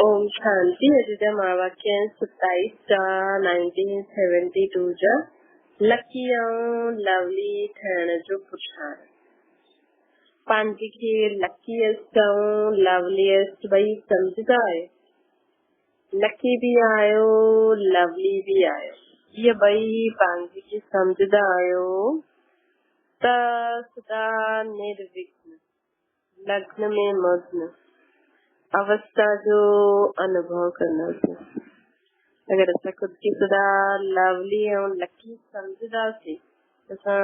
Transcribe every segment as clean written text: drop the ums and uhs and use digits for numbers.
ओम शांति। अॼु महावाक्य 27/1972 जा लकी ऐं लवली ठहण जो पुछाण। पंहिंजे खे लकीएस्ट ऐं लवलीएस्ट ॿई सम्झंदा आहियो। लकी भी आयो, लवली भी आयो। ये ॿई पंहिंजे खे सम्झंदा आहियो त सदा निर्विघ्न लग्न में मग्न अवस्था जो अनुभव करना चाहिए। अगर असां खुद खे सदा लवली ऐं लकी सम्झंदासीं त असां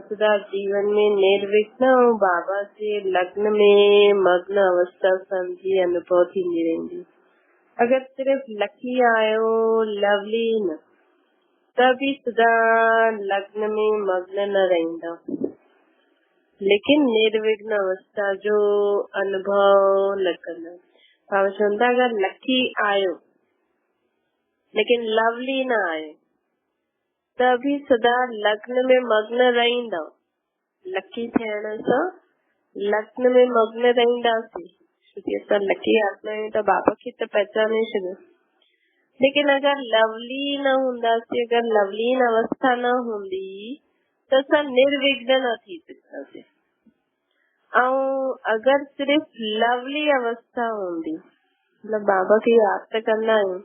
सदा जीवन में निर्विघ्न ऐं बाबा जे लग्न में मग्न अवस्था सम्झी अनुभव थींदी रहंदी। अगर सिर्फ लकी आयो लवली न त बि सदा लग्न में मग्न न रहंदा, लेकिन निर्विघ्न अवस्था जो अनुभव न कंदा। बाबा चवंदा अगर लकी आयो लेकिन लवली न आयो त बि सदा लग्न में मग्न रहंदा। लकी थियण सां लग्न में मग्न रहंदासीं, छोकी असां लकी आत्मा आहियूं त बाबा खे त पहचाने छॾियो। लेकिन अगर लवली न हूंदासीं, अगर लवली अवस्था न हूंदी त असां निर्विघ्न न थी सघंदासीं। ऐं अगर सिर्फ लवली अवस्था हूंदी, मतलब बाबा खे याद त कंदा आहियूं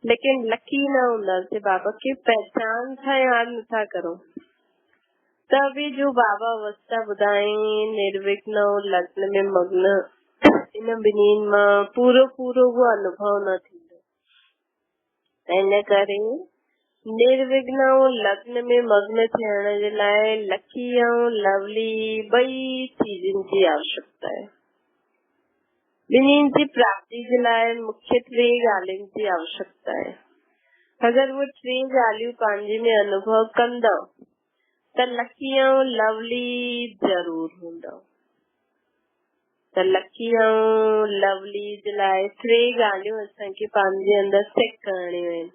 लेकिन लकी न हूंदासीं, बाबा खे पहचान सां याद नथा करूं त बि जो बाबा अवस्था ॿुधाई निर्विघ्न और लग्न में मग्न, इन ॿिन्हिनि मां पूरो वो अनुभव न थींदो। इन करे निर्विघ्न और लग्न में मग्न थियण जे लाइ लकी ऐं लवली ॿई चीजनि जी आवश्यकता आहे। ॿिन्हिनि जी प्राप्ति जे लाइ मुख्य टे ॻाल्हियुनि जी आवश्यकता आहे। अगर वो टे ॻाल्हियूं पंहिंजे में अनुभव कंदव त लकी ऐं लवली जरूर हूंदव। त लकी ऐं लवली जे लाइ टे ॻाल्हियूं असांखे पंहिंजे अंदर सेट करणियूं आहिनि,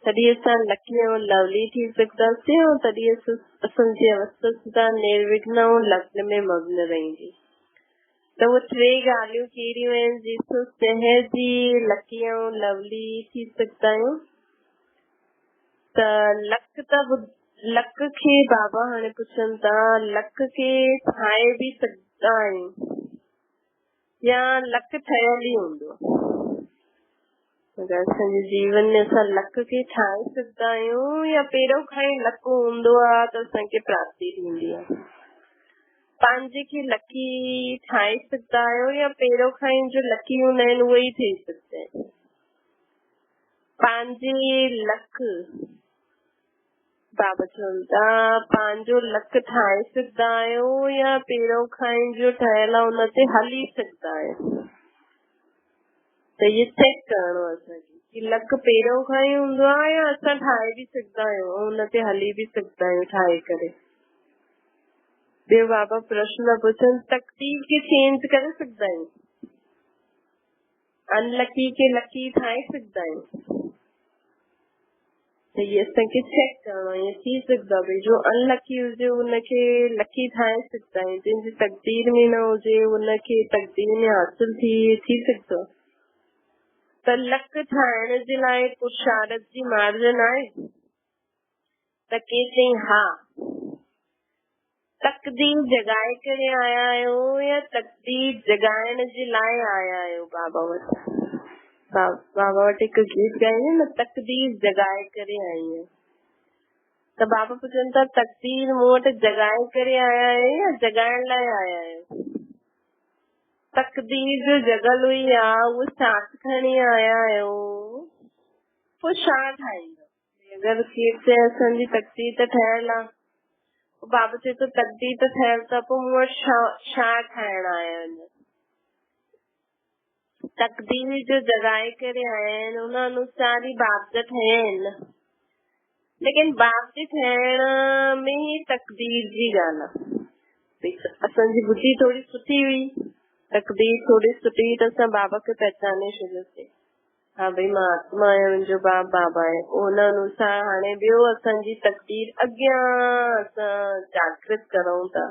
तॾहिं असां लकी ऐं लवली थी सघंदासीं ऐं तॾहिं असांजी अवस्था सदा निर्विघ्न ऐं लग्न में मग्न रहंदी। त वो टे ॻाल्हियूं कहिड़ियूं आहिनि जिसो सहज ई लकी ऐं लवली थी सघंदा आहियूं। त लक खे बाबा हाणे पुछनि था, लक खे ठाहे बि सघंदा आहियूं या लक ठहियल ई हूंदो। अगर असांजे जीवन में असां लक खे ठाहे सघंदा आहियूं या पहिरियों खां ई लक हूंदो आहे त असांखे प्राप्ति थींदी आहे। पंहिंजे खे लकी ठाहे सघंदा आहियो या पहिरियों खां ई जो लकी हूंदा आहिनि उहे ई थी सघंदा आहिनि। पंहिंजे लक बाबा चवनि था पंहिंजो लक ठाहे सघंदा आहियो या पहिरियों खां ई जो ठहियल आहे हुन ते हली सघंदा आहियो। त इहे चेक करणो आहे असांखे कि लक पहिरियों खां ई हूंदो आहे या असां ठाहे बि सघंदा आहियूं ऐं हुन ते हली बि सघंदा आहियूं ठाहे करे। ॿियो बाबा प्रश्न पुछनि, तकदीर खे चेंज करे सघंदा आहियूं, अनलकी खे लकी ठाहे सघंदा आहियूं। त इहे असांखे चेक करणो आहे। थी सघंदो आहे जो अनलकी हुजे उनखे लकी ठाहे सघंदा आहियूं, जंहिंजी तकदीर में न हुजे उनखे तकदीर में हासिल थी सघंदो। त लक ठाहिण जे लाइ पुरुषार्थ जी मार्जन आहे। त के चई हा, तकदीर जगाए करे आया आहियो या तकदीर जगाइण जे लाइ आया आहियो बाबा वटि। बाबा वटि हिकु गीत ॻाईंदा न, तकदीर जगाए करे आई है। त बाबा पुछनि था तकदीर मूं वटि जगाए करे आया आहियो या जगाइण लाइ आया आहियो। तकदीर जो जगल हुई आहे उहो साथ खणी आया आहियो, पोइ छा ठाहींदो। अगरि केरु चए असांजी तकदीर त ठहियल आहे, बाबा चए तो तकदीर त ठहियल त पोइ मूं वटि छा ठाहिण आया आहिनि। तकदीर जो जगाए करे आया आहिनि, उन अनुसार ई बाप जा ठहिया आहिनि। लेकिन बाप जे ठहिण में ही तकदीर जी ॻाल्हि आहे। असांजी बुद्धि थोड़ी सुठी हुई, तकदीर थोड़ी सुठी त असां बाबा खे पहचाने छॾियोसीं। हा भई मां आत्मा आहियां, मुंहिंजो बाप बाबा आहे। उन अनुसार हाणे ॿियो असांजी तकदीर अॻियां असां जागृत करूं था।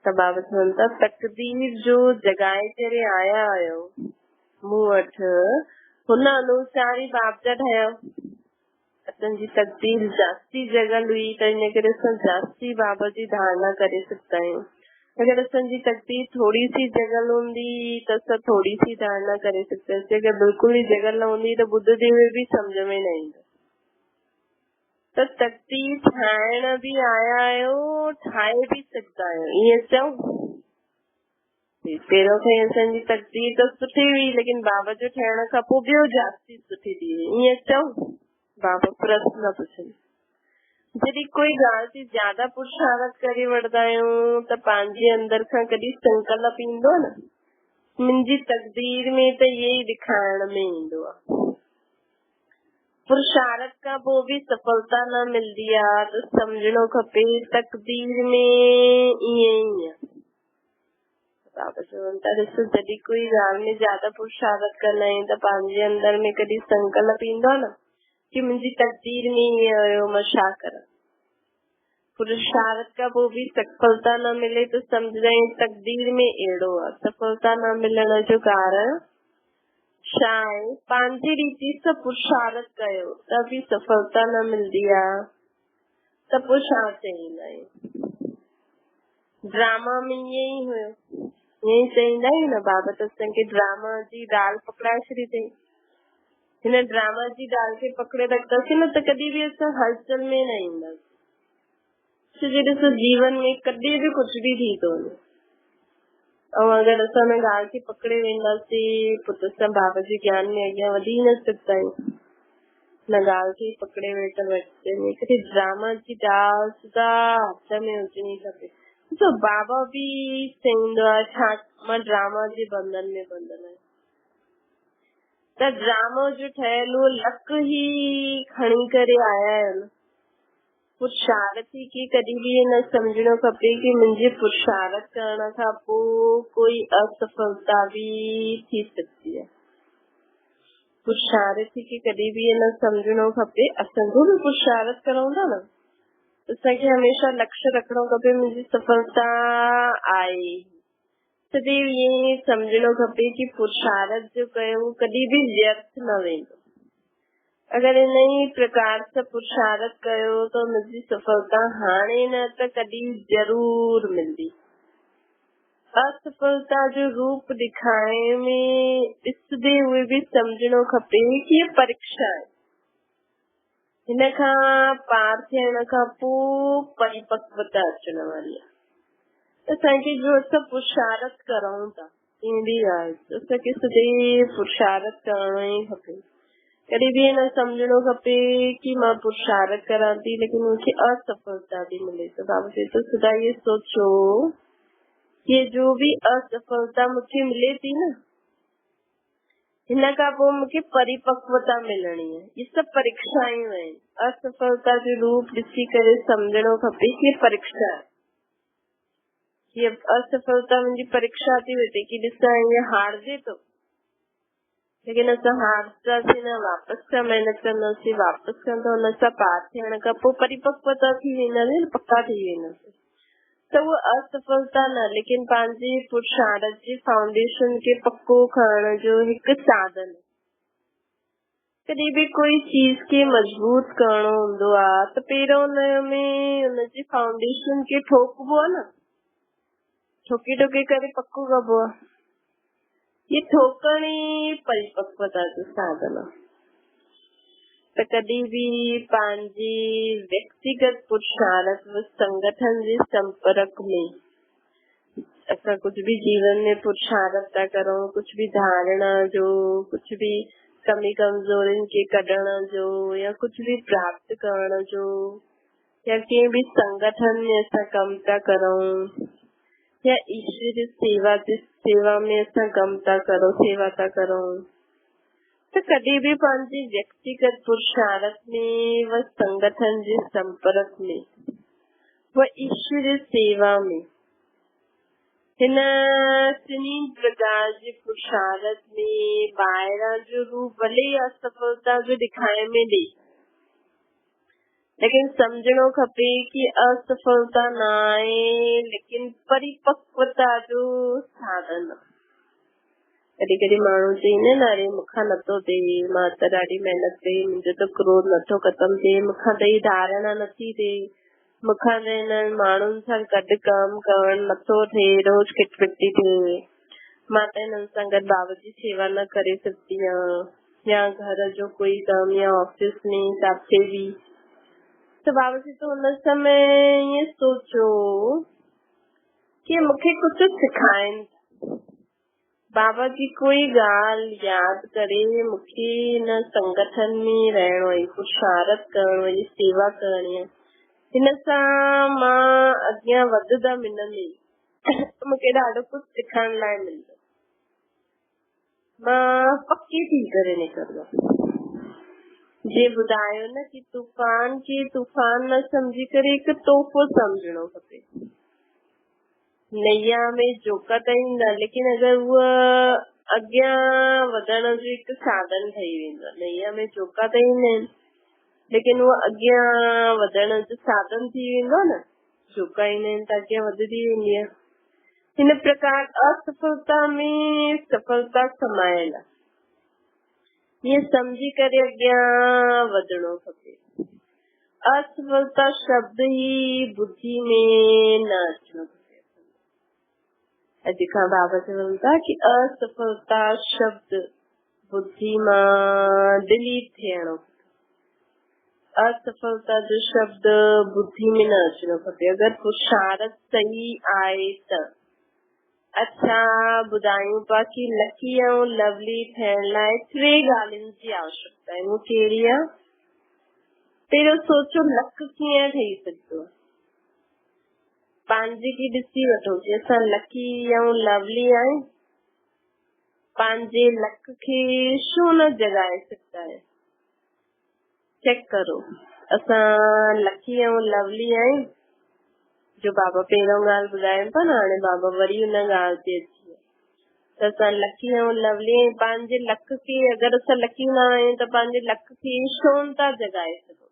त बाबा चवनि था तकदीर जो जगाए करे आया आहियो मूं वटि हुन अनुसार ई बाप जा ठहिया। असांजी तकदीर जास्ती जॻल हुई त इन करे असां जास्ती बाबा जी धारणा करे सघंदा आहियूं। अगर असांजी तकदीर थोड़ी सी जॻल हूंदी त असां थोड़ी सी धारणा करे सघंदासीं। अगर बिल्कुल ई जॻल न हूंदी त ॿुधंदे हुए बि सम्झ में न ईंदो। त तकदीर ठाहिण बि आया आहियो, ठाहे बि सघंदा आहियो, ईअं चऊं। पहिरों खां ई असांजी तकदीर त सुठी हुई, लेकिन बाबा जो ठहिण खां पोइ ॿियो जास्ती सुठी थी वई, ईअं चऊं। बाबा प्रश्न पुछनि, जॾहिं कोई ॻाल्हि जी ज्यादा पुरुषारत करे वठंदा आहियूं त पंहिंजे अंदर खां कॾहिं संकल्प ईंदो न, मुंहिंजी तकदीर में त इहे ई ॾेखारण में ईंदो आहे। पुरुषारत खां पोइ बि सफलता न मिलंदी आहे त सम्झणो खपे तकदीर में ईअं ई आहे। बाबा चवनि था, ॾिसो जॾहिं कोई ॻाल्हि में ज्यादा पुरुषारत कंदा आहियूं त पंहिंजे अंदर में कॾहिं संकल्प ईंदो न कि मुंहिंजी तकदीर में ईअं हुयो, मां छा करां। पुरुषारत खां पोइ बि सफलता न मिले त सम्झंदा आहियूं तकदीर में अहिड़ो आहे। सफलता न मिलण जो कारण छा आहे? पंहिंजी रीति सां पुरुषारत कयो त बि सफलता न मिलंदी आहे त पोइ छा चईंदा आहियूं? ड्रामा में ईअं ई हुयो, ईअं ई चईंदा आहियूं न। बाबा त असांखे ड्रामा जी दाल पकड़ाए छॾी अथई। हिन ड्रामा जी दाल खे पकड़े रखंदासीं न त कॾहिं बि असां हलचल में न ईंदासीं। ॾिसो जीवन में कॾहिं बि कुझु बि थी थो वञे, ऐं अगरि असां हुन ॻाल्हि खे पकड़े वेंदासीं पोइ त असां बाबा जे ज्ञान में अॻियां वधी न सघंदा आहियूं। हिन ॻाल्हि खे पकड़े वेठे ड्रामा जी दाल सुधा हथ में हुजणी खपे। ॾिसो बाबा बि चईंदो आहे छा, मां ड्रामा जे बंधन में बंधल आहियां। त ड्रामो जो ठहियलु लक ई खणी करे आया आहियो न। पुरुषारत खे कॾहिं बि न सम्झणो खपे कि मुंहिंजे पुरुषारत करण खां पोइ कोई असफलता बि थी सघंदी आहे। पुरुषारत खे कॾहिं बि न सम्झणो खपे, असांजो बि पुरुषारत करूं था न, असांखे हमेशा लक्ष्य रखणो खपे मुंहिंजी सफलता आहे। सदैव ईअं सम्झणो खपे कि पुरुषारत जो कयो कॾहिं बि व्यर्थ न वेंदो। अगर इन ही प्रकार सां पुरुषारत कयो त मुंहिंजी सफलता हाणे न त कॾहिं जरूर मिलंदी। असफलता जो रूप ॾेखारण में ॾिसंदे हुए बि सम्झणो खपे कि ये परीक्षा आहे। हिन खां पार थियण खां पोइ परिपक्वता अचण वारी आहे। असांखे जो असां पुरुषारत करूं था ईंदी आहे, असांखे सदैव पुरुषारत करणो ई खपे। कॾहिं बि न सम्झणो खपे कि मां पुरुषारत करां थी लेकिन मूंखे असफलता थी मिले। तो बाबा चए तो सदा ये सोचो कि जो भी असफलता मूंखे मिले थी न, हिन खां पोइ मूंखे परिपक्वता मिलणी आहे। ये सभु परीक्षायूं आहिनि। असफलता जो रूप ॾिसी करे सम्झणो खपे कि ये परीक्षा आहे। ये असफलता मुंहिंजी परीक्षा थी वठे कि ॾिसां ईअं हारजे तो, लेकिन असां हारदासीं न, वापसि सां महिनत कंदासीं, वापसि खां त हुन सां पार थियण खां पोइ परिपक्वता थी वेंदासीं, पक्का थी वेंदासीं। त उहा असफलता न, लेकिन पंहिंजे पुरुषारत जी फाउंडेशन खे पक्को करण जो हिकु साधन। कॾहिं बि कोई चीज खे मजबूत करणो हूंदो आहे त पहिरों हुनमें हुनजी फाउंडेशन खे ठोकबो आहे न, ठोके ठोके करे पक्को कबो आहे। ये ठोकण ई परिपक्वता जो साधन आहे। त कॾहिं बि पंहिंजी व्यक्तिगत पुरुषारत संगठन जे संपर्क में असां कुझु बि जीवन में पुरुषारत था करूं, कुझु बि धारणा जो, कुझु भी कमी कमजोरियुनि खे कढण जो, या कुझु भी प्राप्त करण जो, या कंहिं भी संगठन में असां कम था करूं, या ईश्वर सेवा में असां कम था करूं, सेवा था करूं, त कॾहिं भी पंहिंजी व्यक्तिगत पुरुषारत में व संगठन जे संपर्क में व ईश्वर सेवा में हिन टिनी प्रकार जे पुरुषारत में ॿाहिरां जो रूप भले असफलता जो ॾेखारे में ॾे, लेकिन समझणो खपे कि असफलता न आहे, लेकिन परिपक्वता जो साधन। कॾहिं कॾहिं माण्हू चईंदा आहिनि अरे मूंखां नथो थिए, मां त ॾाढी महिनत कई, मुंहिंजो त क्रोध नथो ख़तमु थिए, मूंखां त हीअ धारणा नथी थिए, मूंखां त हिननि माण्हुनि सां गॾु कमु करणु नथो थिए, रोज़ खिटपिट थी थिए, मां त हिननि सां गॾु बाबा जी सेवा न करे सघंदी आहियां, या घर जो कोई कमु या ऑफिस में किथे बि। त बाबा जी तो हुन समय ईअं सोचियो कि मूंखे कुझु सिखाइनि, बाबा जी कोई ॻाल्हि यादि करे मूंखे हिन संगठन में रहणो आहे, पुरुषार्थ करणो आहे, सेवा करणी आहे, हिन सां मां अॻियां वधंदमि, हिन में मूंखे ॾाढो कुझु सिखण लाइ मिलंदो, मां पकी थी करे निकिरंदमि। जीअं ॿुधायो न कि तूफान खे तूफान न सम्झी करे हिकु तोहफ़ो सम्झणो खपे, नैया में जोका त ईंदा, लेकिन अगरि उहा अॻियां वधण जो हिकु साधन ठही वेंदो, नैया में जोका त ईंदा आहिनि लेकिन उहा अॻियां वधण जो साधन थी वेंदो न, जोका ईंदा आहिनि त अॻियां वधंदी वेंदी आहे। हिन प्रकार असफलता में सफलता समायल आहे, ईअं सम्झी करे अॻियां वधणो खपे। असफलता शब्द ई बुद्धि में न अचणो खपे। अॼु खां बाबा चवनि था कि असफलता शब्द बुद्धि मां डिलीट थियणो, असफलता जो शब्द बुद्धि में न अचणो खपे। अगरि पुरुषार्थ सही आहे त अच्छा ॿुधायूं पिया कि लकी ऐं लवली थियण लाइ 3 ॻाल्हियुनि जी आवश्यकता आहे, उहो कहिड़ी आहे? पहिरियों सोचो लक कीअं ठही सघंदो आहे, पंहिंजे खे ॾिसी वठो कि असां लकी ऐं लवली आहियूं, पंहिंजे लक खे छो न जगाए सघंदा आहियूं, चेक करो असां लकी ऐं लवली आहियूं, जो बाबा पहिरियों ॻाल्हि ॿुधाइनि था न, हाणे बाबा वरी हुन ॻाल्हि ते अची त असां लकी ऐं लवली आहियूं, पंहिंजे लक खे अगरि असां लकी न आहियूं त पंहिंजे लक खे छो नथा जगाए सघूं,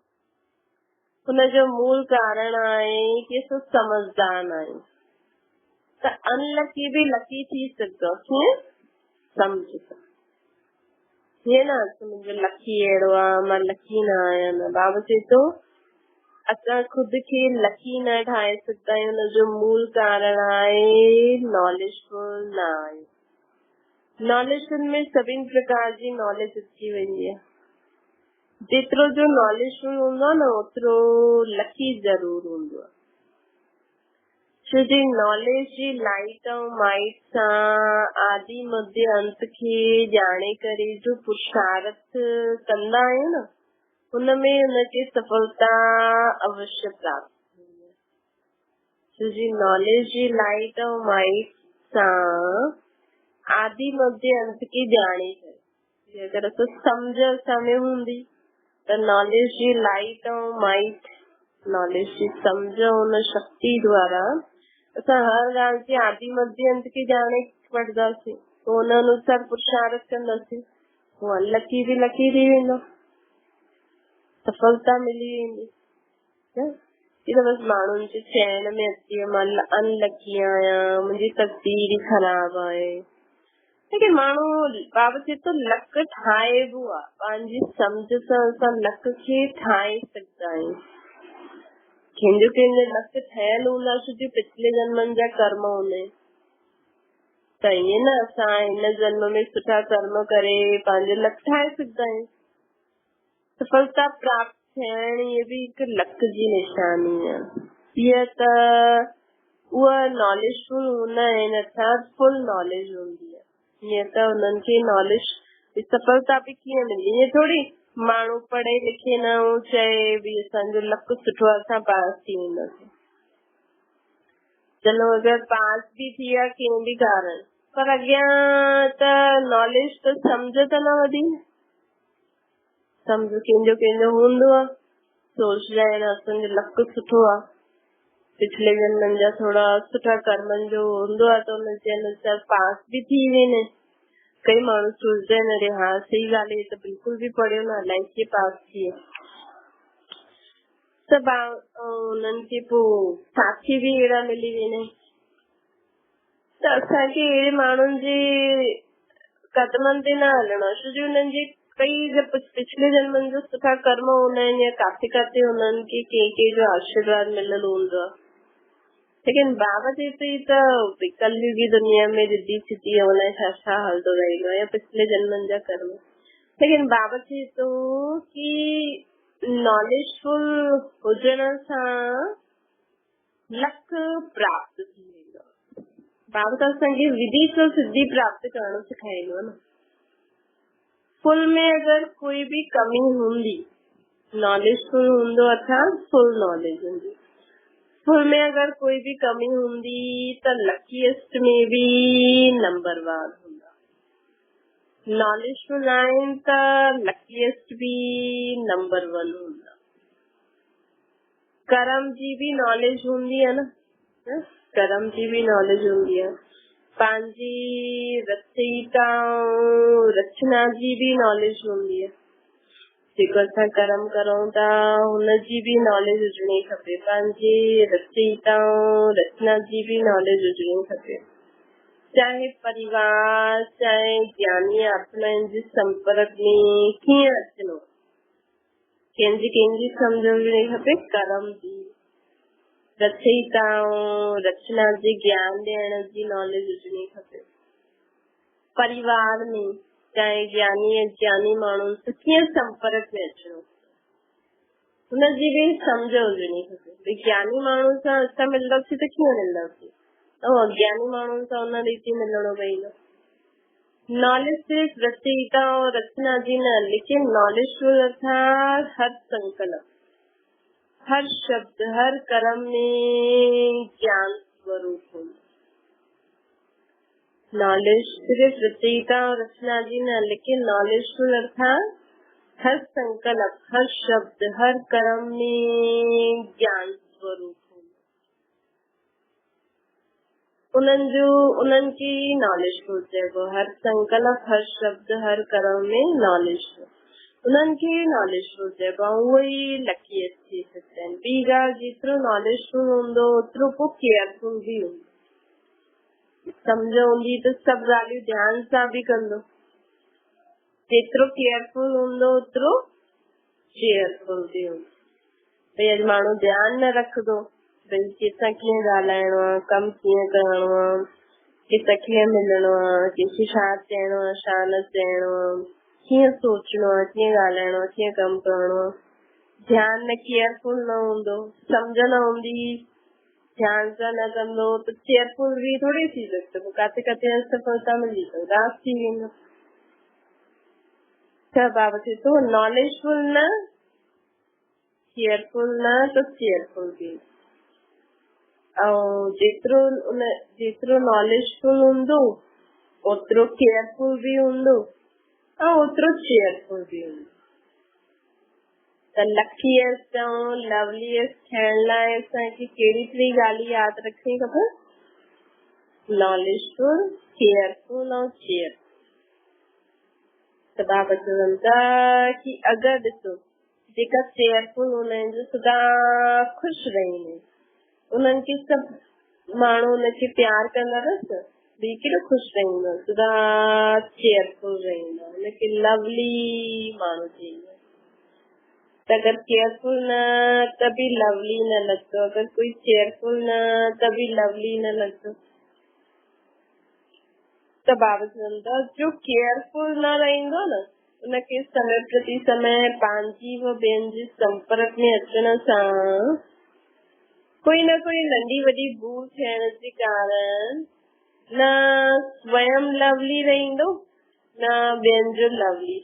हुनजो मूल कारण आहे कि असां समझदार न आहियूं। त अनलकी बि लकी थी सघंदो, कीअं सम्झ हीअं न मुंहिंजो लकी अहिड़ो आहे, मां लकी न आहियां, न, बाबा चए थो असां खुद खे लकी न ठाहे सघंदा आहियूं, हुनजो मूल कारण आहे नॉलेजफुल न आहे। नॉलेजफुल में सभिनी प्रकार जी नॉलेज अची वेंदी आहे, जेतिरो जो नॉलेजफुल हूंदो आहे न ओतिरो लकी ज़रूर हूंदो आहे, छो जे नॉलेज जी लाइट ऐं माइट सां आदि मध्य अंत खे ॼाणे करे जो पुरुषार्थ कंदा आहियूं न, हुनमें हुनखे सफलता अवश्य प्राप्त थींदी आहे, छो जे नॉलेज जी लाइट ऐं माइट सां आदि मध्य अंत खे ॼाणे करे अगरि असां सम्झ असां में हूंदी त नॉलेज जी लाइट ऐं माइट, नॉलेज जी सम्झ हुन शक्ति द्वारा असां हर ॻाल्हि खे आदि मध्य अंत खे ॼाणे वठंदासीं, पोइ हुन अनुसार पुरुषार्थ कंदासीं, पोइ लकी बि लकी थी वेंदो, सफलता मिली वेंदी। त बसि माण्हुनि जे चइण में अची मां अनलकी आहियां, मुंहिंजी तकदीर ई ख़राब आहे, लेकिन माण्हू बाबा चए थो लक ठाहिबो आहे, पंहिंजी सम्झ सां असां लक खे ठाहे सघंदा आहियूं। कंहिंजो लक ठहियल हूंदा, छो जो पिछले जन्मनि जा कर्म हूंदा आहिनि, त ईअं न असां हिन जन्म में सुठा कर्म करे पंहिंजो लक ठाहे सघंदा आहियूं। सफलता प्राप्त थियण इहे बि हिकु लक जी निशानी आहे, हीअ त उहा नॉलेजफुल हूंदा आहिनि, अर्थात फुल नॉलेज हूंदी आहे, हीअं त हुननि खे नॉलेज सफलता बि कीअं मिलंदी, ईअं थोरी माण्हू पढ़े लिखे न चए भी असांजो लक सुठो आहे असां पास थी वेंदासीं, चलो अगरि पास भी थी विया कंहिं बि कारण, पर अॻियां त नॉलेज त सम्झ त न वधी, सम्झ कंहिंजो हूंदो आहे, सोचदा आहिनि असांजो लक सुठो आहे, पिछले जन्मनि जा थोड़ा सुठा कर्मनि जो हूंदो आहे त हुनजे अनुसार पास भी थी वेंदा आहिनि। कई माण्हू सोचदा आहिनि अरे हा सही ॻाल्हि आहे, त बिल्कुलु बि पढ़ियो न अलाए कीअं पास थिए, त उन्हनि खे पोइ साथी बि अहिड़ा मिली वेंदा आहिनि। त असांखे अहिड़े माण्हुनि जे कदमन ते न हलणो छो जो उन्हनि जे कई जब पिछले जन्मनि जो सुठा कर्म हूंदा आहिनि या काथे काथे उन्हनि खे कंहिं जो आशीर्वाद मिलल हूंदो आहे। लेकिन बाबा चए थो त कलयुगी दुनिया में रिद्धि सिद्धि अलाए छा छा हलंदो रहंदो आहे या पिछले जन्मनि जा कर्म। लेकिन बाबा चए थो कि नॉलेजफुल हुजण सां लक प्राप्त थी वेंदो। बाबा त असांखे विधि सां सिद्धि प्राप्त करणु सेखारींदो आहे न। फुल में अगर कोई भी कमी हूंदी, नॉलेजफुल हूंदो अर्थात फुल नॉलेज हूंदी, फुल में अगर कोई भी कमी हूंदी त लकीएस्ट में भी नंबर 1 हूंदा। नॉलेजफुल आहिनि त लकीएस्ट भी नंबर 1 हूंदा। कर्म जी भी नॉलेज हूंदी आहे न, कर्म जी भी नॉलेज हूंदी आहे। पंहिंजी रचयिता रचना जी भी नॉलेज हूंदी आहे। जेको असां कर्म करूं था हुनजी भी नॉलेज हुजणी खपे। पंहिंजी रचयिता रचना जी भी नॉलेज हुजणी खपे। चाहे परिवार चाहे ज्ञानी आत्माउनि जे संपर्क में कीअं अचणो, कंहिंजी सम्झ हुजणी खपे। कर्म जी रचयिता रचना जे ज्ञान ॾियण जी नॉलेज हुजणी खपे। परिवार में चाहे ज्ञानी या ज्ञानी माण्हुनि सां कीअं संपर्क में अचणो, हुनजी भी सम्झ हुजणी खपे। ज्ञानी माण्हुनि सां असां मिलंदासीं त कीअं मिलंदासीं, ऐं अज्ञानी माण्हुनि सां उन रीति मिलणो पवंदो। नॉलेज सिर्फ रचयिता और रचना जी न, लेकिन नॉलेजफुल अर्थात हर संकल्प, हर शब्द, हर कर्म में ज्ञान स्वरूप हूंदो। नॉलेज सिर्फ रचयिता और रचना जी न, लेकिन नॉलेजफुल अर्थात हर संकल्प, हर शब्द, हर कर्म में ज्ञान स्वरूप हूंदो। उन्हनि की नॉलेजफुल चइबो। हर संकल्प, हर शब्द, हर कर्म में नॉलेजफुल, उन्हनि खे नॉलेजफुल चइबो। उहो ई लकीएस्ट थी सघंदा आहिनि। ॿी ॻाल्हि, जेतिरो नॉलेजफुल हूंदो ओतिरो पोइ केयरफुल भी हूंदो। सम्झ हूंदी त सभु ॻाल्हियूं ध्यान सां भी कंदो। जेतिरो केयरफुल हूंदो ओतिरो चेयरफुल भी हूंदो। भई अॼु माण्हू ध्यानु न रखंदो, भई कंहिंसां कीअं ॻाल्हाइणो आहे, कमु कीअं करणो आहे, कंहिंसां कीअं मिलणो आहे, कंहिंखे छा चइणो आहे छा न चइणो आहे, कीअं सोचणो आहे, कीअं ॻाल्हाइणो आहे, कीअं कमु करणो आहे। ध्यानु न केयरफुल न हूंदो, सम्झ न हूंदी, ध्यान सां न कंदो त चेयरफुल भी थोड़ी थी सघंदो। काथे काथे असफलता मिली त उदास थी वेंदो। त बाबा चए थो नॉलेजफुल न, केयरफुल न त चेयरफुल भी। ऐं जेतिरो नॉलेजफुल हूंदो ओतिरो केयरफुल भी हूंदो ऐं ओतिरो चेयरफुल भी हूंदो। त लकीएस्ट ऐं लवलीएस्ट थियण लाइ असांखे कहिड़ी टी ॻाल्हि यादि रखणी खपे? नॉलेजफुल, केयरफुल ऐं चेयरफुल। त बाबा चवनि था कि अगरि ॾिसो जेका चेयरफुल हूंदा आहिनि, जो सदा ख़ुशि रहंदा आहिनि, उन्हनि खे सभु माण्हू उनखे प्यार कंदा न, ॿी केॾो ख़ुशि रहंदो, सदा चेयरफुल रहंदो, उनखे लवली माण्हू चईंदा। त अगर केयरफुल न त भी लवली न लगतो, अगर कोई चेयरफुल न त भी लवली न लगतो। त बाबा चवनि था जो केयरफुल न रहंदो न, उनखे समय प्रति समय पंहिंजी व ॿियनि जे संपर्क में अचण सां कोई न कोई नंढी वॾी भूल थियण जे कारण न स्वयं लवली रहंदो न ॿियनि जो लवली।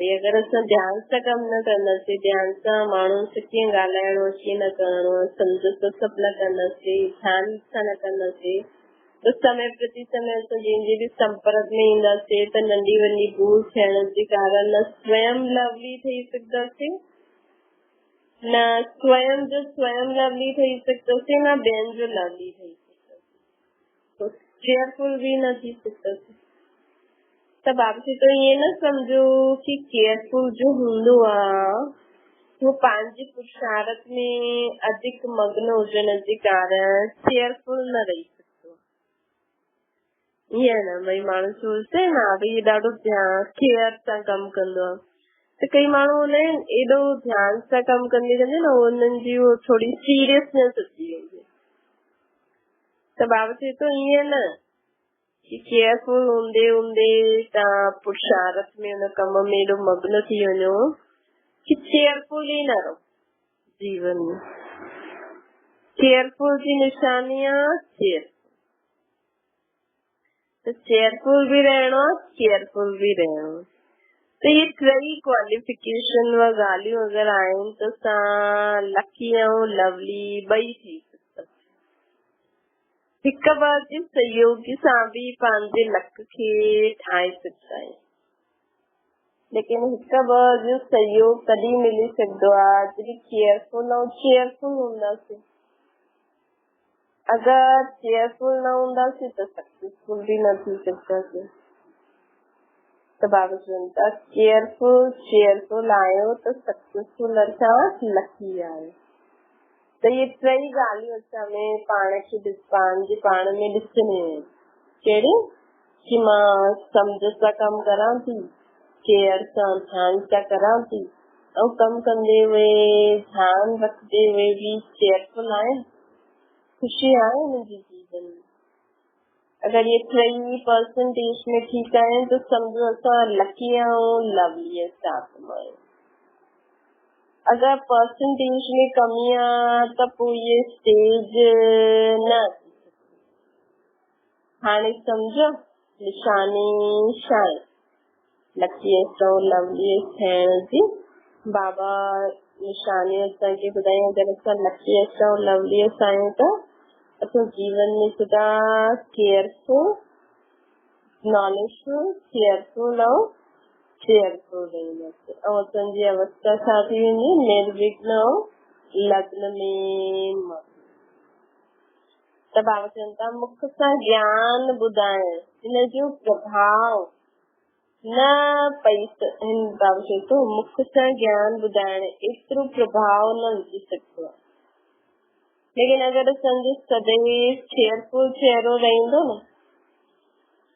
अगर असां ध्यान सां कमु न कंदासीं, ध्यान सां माण्हुनि सां कीअं ॻाल्हाइणो आहे कीअं न करणो आहे, सम्झ सभु न कंदासीं, ध्यान सां न कंदासीं, त समय प्रति समय असां जंहिंजे बि संपर्क में ईंदासीं त नंढी वॾी भूल थियण जे कारण न स्वयं लवली ठही सघंदासीं, न स्वयं जो स्वयं लवली ठही सघंदासीं, न ॿियनि जो लवली ठही सघंदासीं, केयरफुल भी न थी सघंदासीं। त बाबा जी तो ये न समझो कि केयरफुल जो हूंदो आहे वो पंहिंजे पुरुषार्थ में अधिक मग्न हुजण जे कारण केयरफुल न रही सघंदो। ईअं न भई माण्हू सोचते न भई ॾाढो केयर सां कमु कंदो आहे, त कई माण्हू हूंदा आहिनि एॾो ध्यान सां कमु कंदे कंदे न उन्हनि जी थोड़ी सीरियसनेस अची वेंदी। त बाबा चए थो ईअं न कि केयरफुल हूंदे हूंदे तव्हां पुरुषार्थ में हुन कम में एॾो मग्न थी वञो कि चेयरफुल ई न रहो जीवन में। केयरफुल जी निशानी आहे चेयरफुल भी रहणो आहे, केयरफुल भी रहणो। त ये टई क्वालिफिकेशन व ॻाल्हियूं अगरि आहिनि त असां लकी ऐं लवली ॿई थी सघंदा। हिक ॿ जे सहयोग सां बि पंहिंजे लक खे ठाहे सघंदा आहियूं, लेकिन हिक ॿ जो सहयोग तॾहिं मिली सघंदो आहे जॾहिं केयरफुल ऐं चेयरफुल हूंदासीं। अगर केयरफुल न हूंदासीं त सक्सेसफुल भी न थी सघंदासीं। त बाबा चवनि था केयरफुल चेयरफुल आहियो त सक्सेसफुल अर्थात लकी आहियो। त ये टई ॻाल्हियूं असां में पाण में ॾिसणियूं आहिनि। कहिड़ी कि मां सम्झ सां कमु करां थी, केयर सां ध्यान सां करां थी ऐं कमु कंदे हुए ध्यान रखंदे हुए भी केयरफुल आहियां, खुशी आहे मुंहिंजे जीवन में। अगर ये टई परसेंटेज में ठीक आहिनि त सम्झो असां लकी ऐं लवली साथ में आहियूं। अगर परसेंटेज में कमी आहे त पोइ ये स्टेज न अची सघंदी। हाणे सम्झो निशानी छा आहे लकी ऐं लवली थियण जी। बाबा निशानी असांखे ॿुधाई अगरि असां लकी ऐं लवली आहियूं त असां जीवन में सदा केयरफुल नॉलेजफुल केयरफुल ऐं चेयरफुल रहंदासीं ऐं असांजी अवस्था छा थी वेंदी निर्विघ्न ऐं लग्न में मग्न। त बाबा चवनि था मुख सां ज्ञान ॿुधाइण हिन जो प्रभाव न पई बाबा चए थो मुख सां ज्ञान ॿुधाइण एतिरो प्रभाव न विझी सघंदो आहे, लेकिन अगरि असांजो सदैव चेयरफुल चेहरो रहंदो न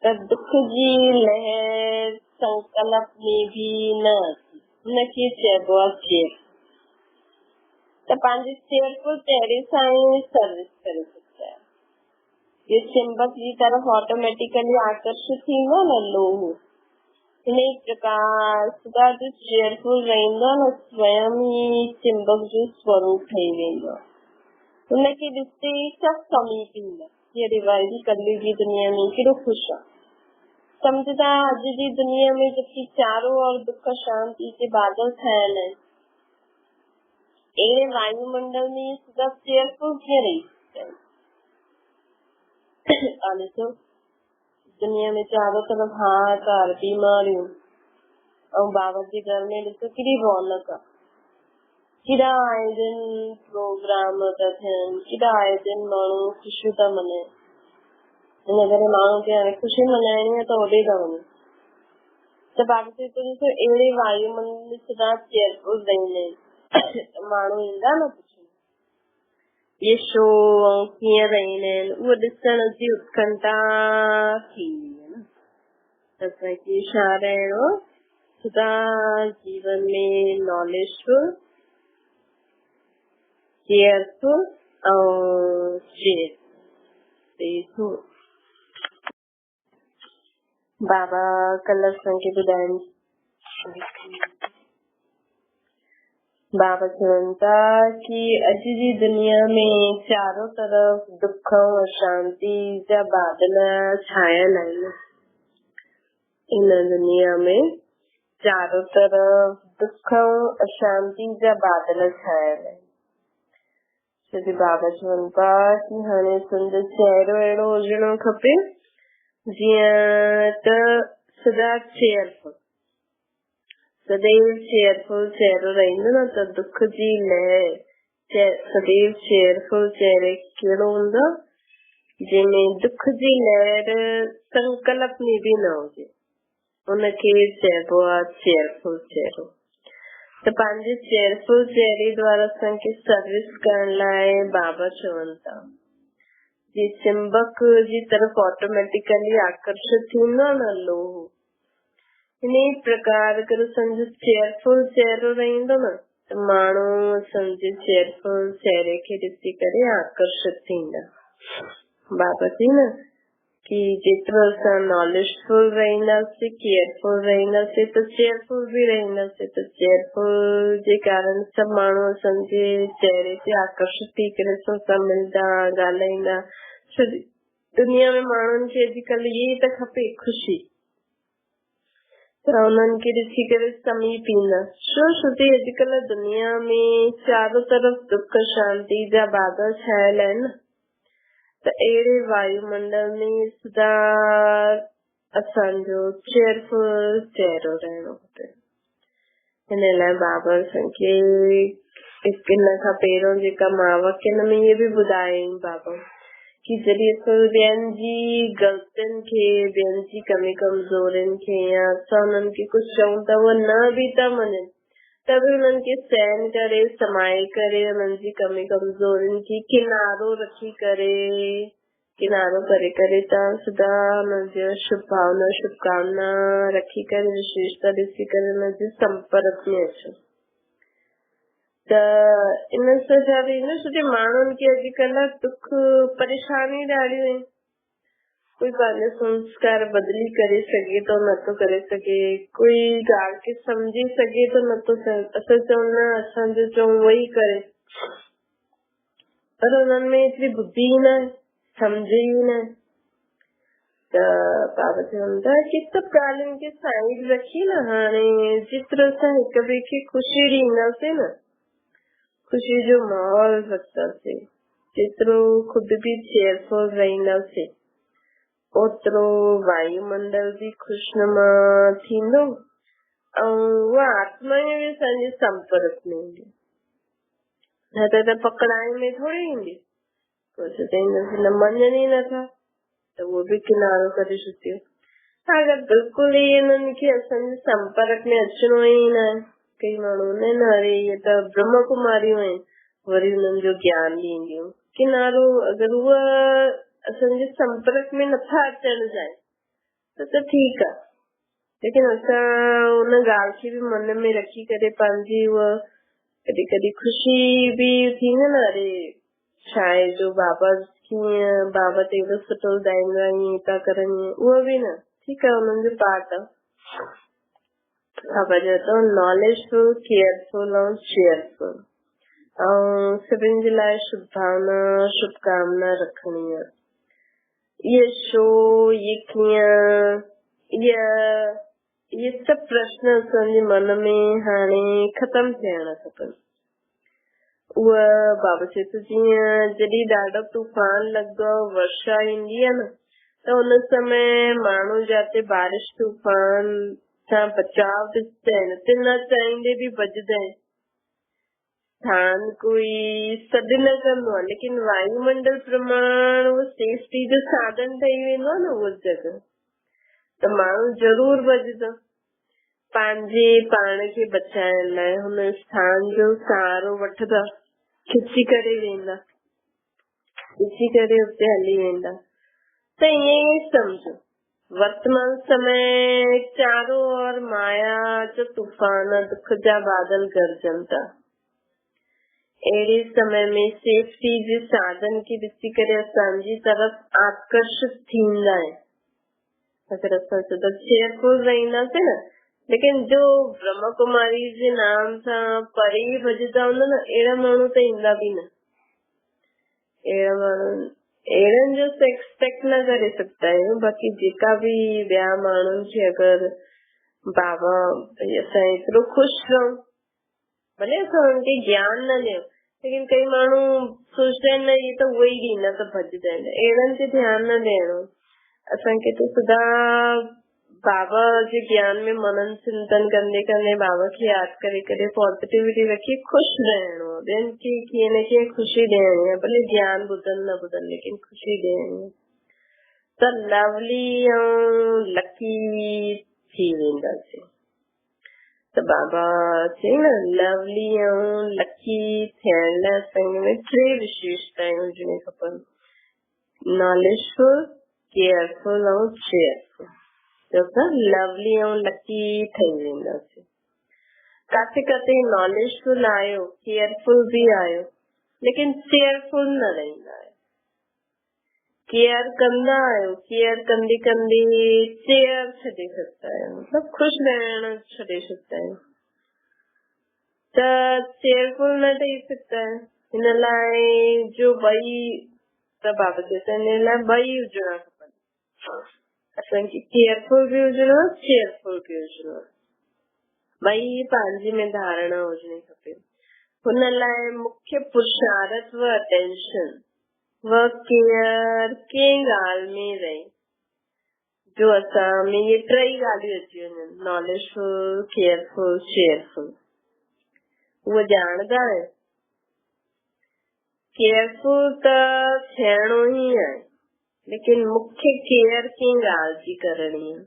त दुख जी लहर संकल्प में भी न अची, हुनखे चइबो आहे चेयर। त पंहिंजे चेयरफुल चेहरे सां ई सर्विस करे सघंदा आहियो। ये चुंबक जी तरफ ऑटोमेटिकली आकर्षित थींदो न लोह, इन प्रकार सदा जो चेयरफुल रहंदो न स्वयं ई चुंबक जो स्वरूप ठही वेंदो आहे। उनखे ॾिसते ई सभु कमी पींदा ये रिवाइजी कलयुग जी दुनिया में केॾो खुश आहे। समझदा अॼु जी दुनिया में जबकि चारों ओर दुख शांति के बादल छायल आहिनि, अहिड़े वायुमंडल में सदा चेयरफुल कीअं रही ॾिसो दुनिया में चारों तरफ हाहाकार बीमारियूं ऐं बाबा जे घर में ॾिसो केॾी रौनक आहे। केॾा आए दिन प्रोग्राम था थियनि, केॾा आए दिन माण्हू ख़ुशियूं था मल्हाइनि। हिन करे माण्हू खे हाणे ख़ुशी मल्हाइणी आहे त होॾे था वञनि। त बाबा चए थो ॾिसो अहिड़े वायुमंडल में सदा चेयरफुल रहंदा आहिनि। माण्हू ईंदा न ये शो कीअं रहंदा आहिनि उहो ॾिसण जी उत्कंठा थी न। त असांखे छा रहणो सदा जीवन में नॉलेजफुल केयरफुल ऐं चेयरफुल। बाबा कल असांखे ॿुधाइनि बाबा चवनि था कि अॼु जी दुनिया में चारों तरफ दुख ऐं अशांति जा बादल छायल आहिनि। इन दुनिया में चारों तरफ दुख ऐं अशांति जा बादल छायल आहिनि। छोकी बाबा चवनि था कि हाणे तुंहिंजो चहिरो अहिड़ो हुजणो खपे जीअं त सदा चेयरफुल सदैव चेयरफुल चेहरो रहंदो न त दुख जी लहर सदैव चेयरफुल चेहरे कहिड़ो हूंदो जंहिंमें दुख जी लहर संकल्प में बि न हुजे, उनखे चइबो आहे चेयरफुल चेहरो। त पंहिंजे चेयरफुल चेहरे द्वारा असांखे सर्विस करण लाइ बाबा चवनि था जी चुंबक जी तरफ ऑटोमेटिकली आकर्षित थींदो न लोह। इन प्रकार अगर समझो चेयरफुल चेहरो रहंदो न त माण्हू समझे चेयरफुल चेहरे खे ॾिसी करे आकर्षित थींदा। बाबा जी न कि जेतिरो असां नॉलेजफुल रहंदासीं, केयरफुल रहंदासीं त चेयरफुल भी रहंदासीं। त चेयरफुल जे कारण सभु माण्हू असांजे चेहरे ते आकर्षित थी करे असां मिलंदा ॻाल्हाईंदा। दुनिया में माण्हुनि खे अॼुकल्ह इहे त खपे ख़ुशी, त उन्हनि खे ॾिसी करे समीप ईंदा। छो छोकी अॼुकल्ह दुनिया में चारो तरफ़ दुख शांति जा बादल छायल आहिनि। त अहिड़े वायुमंडल में सदा असांजो चेयरफुल चेहरो रहणो खपे। हिन लाइ बाबा असांखे हिन खां पहिरियों जेका मां वकिल में इहे बि ॿुधायईं बाबा कि जॾहिं असां ॿियनि जी ग़लतियुनि खे, ॿियनि जी कमी कमज़ोरियुनि खे या असां उन्हनि खे कुझु चऊं त उहे न बि था मञनि, त बि उन्हनि खे सहन करे समाए करे उन्हनि जी कमी कमज़ोरियुनि खे किनारो करे तव्हां सदा हुनजो शुभकामना रखी करे विशेषता ॾिसी करे हुनजे संपर्क में अचो। त इन सां छा थींदो, छोकी माण्हुनि खे अॼुकल्ह दुख परेशानी ॾाढियूं आहिनि। कोई पंहिंजो संस्कार बदिली करे सघे थो, नथो करे सघे। कोई ॻाल्हि खे सम्झी सघे थो, नथो। असां चऊं न असांजो चऊं उहो ई करे, पर हुननि में एतिरी बुद्धि न आहे, सम्झे ई न। त बाबा चवनि था कि सभु ॻाल्हियुनि खे साइड रखी न, हाणे जेतिरो असां हिक ॿिए खे ख़ुशी ॾींदासीं न, ख़ुशी जो माहौल रखंदासीं, जेतिरो ख़ुदि बि चेयरफुल रहंदासीं, ओतिरो वायुमंडल भी खुशनुमा थींदो ऐं उहा आत्मा बि असांजे संपर्क में ईंदी। न त पकड़ाई में थोरी ईंदी। न मञनि ई नथा त उहो बि किनारो करे छॾियो। अगरि बिल्कुलु ई उन्हनि खे असांजे संपर्क में अचिणो ई न आहे, कई माण्हू न अरे इहे त ब्रह्म कुमारियूं आहिनि, वरी हुननि जो ज्ञान ॾींदियूं, किनारो अगरि उहा असांजे संपर्क में नथा अचण चाहिनि त ठीकु आहे। लेकिन असां उन ॻाल्हि खे बि मन में रखी करे पंहिंजी उहा कॾहिं कॾहिं ख़ुशी बि थींदी न, अरे छा आहे जो बाबा कीअं बाबा त एॾो सुठो ॿुधाईंदा, ईअं था करनि, उहो बि न, ठीकु आहे, हुननि जो पार्ट आहे। बाबा चओ था नॉलेजफुल, केयरफुल ऐं चेयरफुल, ऐं सभिनि जे लाइ शुभकामना रखणी आहे। ये छो, ये कीअं, ये सभु प्रश्न असांजे मन में हाणे ख़तम थियण खपनि। उहा बाबा चए थो जीअं जॾहिं ॾाढो तूफान लॻंदो आहे, वर्षा ईंदी आहे न, त हुन समय माण्हू जाते बारिश तूफान सां बचाव ॾिसंदा आहिनि त न चाहींदे बि बचंदा आहिनि। ध्यान कोई सॾ न कंदो आहे, लेकिन वायुमंडल प्रमाण उहो सेफ्टी जो साधन ठही वेंदो आहे न उहो जॻह, त माण्हू ज़रूर बचंदो। पंहिंजे पाण खे बचाइण लाइ हुन स्थान जो सहारो वठंदा, खिची करे वेंदा, खिची करे उते हली वेंदा। त ईअं ई सम्झो वर्तमान समय चारों ओर माया जो तूफान, दुख जा बादल गरजनि था। अहिड़े समय में सेफ्टी जे साधन खे ॾिसी करे असांजी तरफ़ आकर्षित थींदा आहिनि। अगरि असां सदा चेयरफुल रहंदासीं न, लेकिन जो ब्रह्म कुमारी जे नाम सां परे भॼंदा हूंदा न, अहिड़ा माण्हू त ईंदा बि न। अहिड़ा माण्हू अहिड़नि जो एक्सपेक्ट न करे सघंदा आहियूं। बाक़ी जेका बि ॿिया माण्हुनि खे अगरि बाबा असां एतिरो ख़ुशि रहूं, भले असां हुनखे ज्ञान न ॾियूं, लेकिन कई माण्हू सोचदा आहिनि न इहे त उहे ई ॾींदा त भॼंदा आहिनि, अहिड़नि ते ध्यानु न ॾियणो। असांखे त सदा बाबा जे ज्ञान में मनन चिंतन कंदे कंदे बाबा खे यादि करे करे पॉजिटिविटी रखी ख़ुशि रहणो, ॿियनि खे कीअं न कीअं ख़ुशी ॾियणी आहे, भले ज्ञान ॿुधनि न ॿुधनि, लेकिन ख़ुशी ॾियणी आहे। त लवली ऐं लकी थी वेंदासीं। त बाबा चई न लवली ऐं लकी थियण लाइ असांजे में टे विशेषताएं हुजणियूं खपनि। knowledgeful, careful ऐं cheerful। त लवली ऐं लकी ठही वेंदासीं। काथे काथे knowledgeful आहियो, careful भी आहियो, लेकिन cheerful न रहंदा आहियो। केयर कंदा आहियो, केयर कंदी कंदी चेयर छॾे छॾंदा आहियो, मतलब खुश रहण छॾे छॾंदा आहियो, त चेयरफुल न ठही सघंदा आहियो। हिन लाइ जो ॿई त बाबा चवंदा आहिनि, हिन लाइ ॿई हुजणा खपनि, असांखे केयरफुल भी हुजणो आहे, चेयरफुल भी हुजणो आहे, ॿई पंहिंजे में धारणा हुजणी खपे। हुन लाइ मुख्य पुरुषार्थ व अटेंशन व केयर कंहिं ॻाल्हि में रहे, जो असां में ये टई ॻाल्हियूं अची वञनि, नॉलेजफुल, केयरफुल, चेयरफुल, उहो ॼाणंदा आहियो। केयरफुल त थियणो ई आहे, लेकिन मूंखे केयर कंहिं ॻाल्हि जी करणी आहे,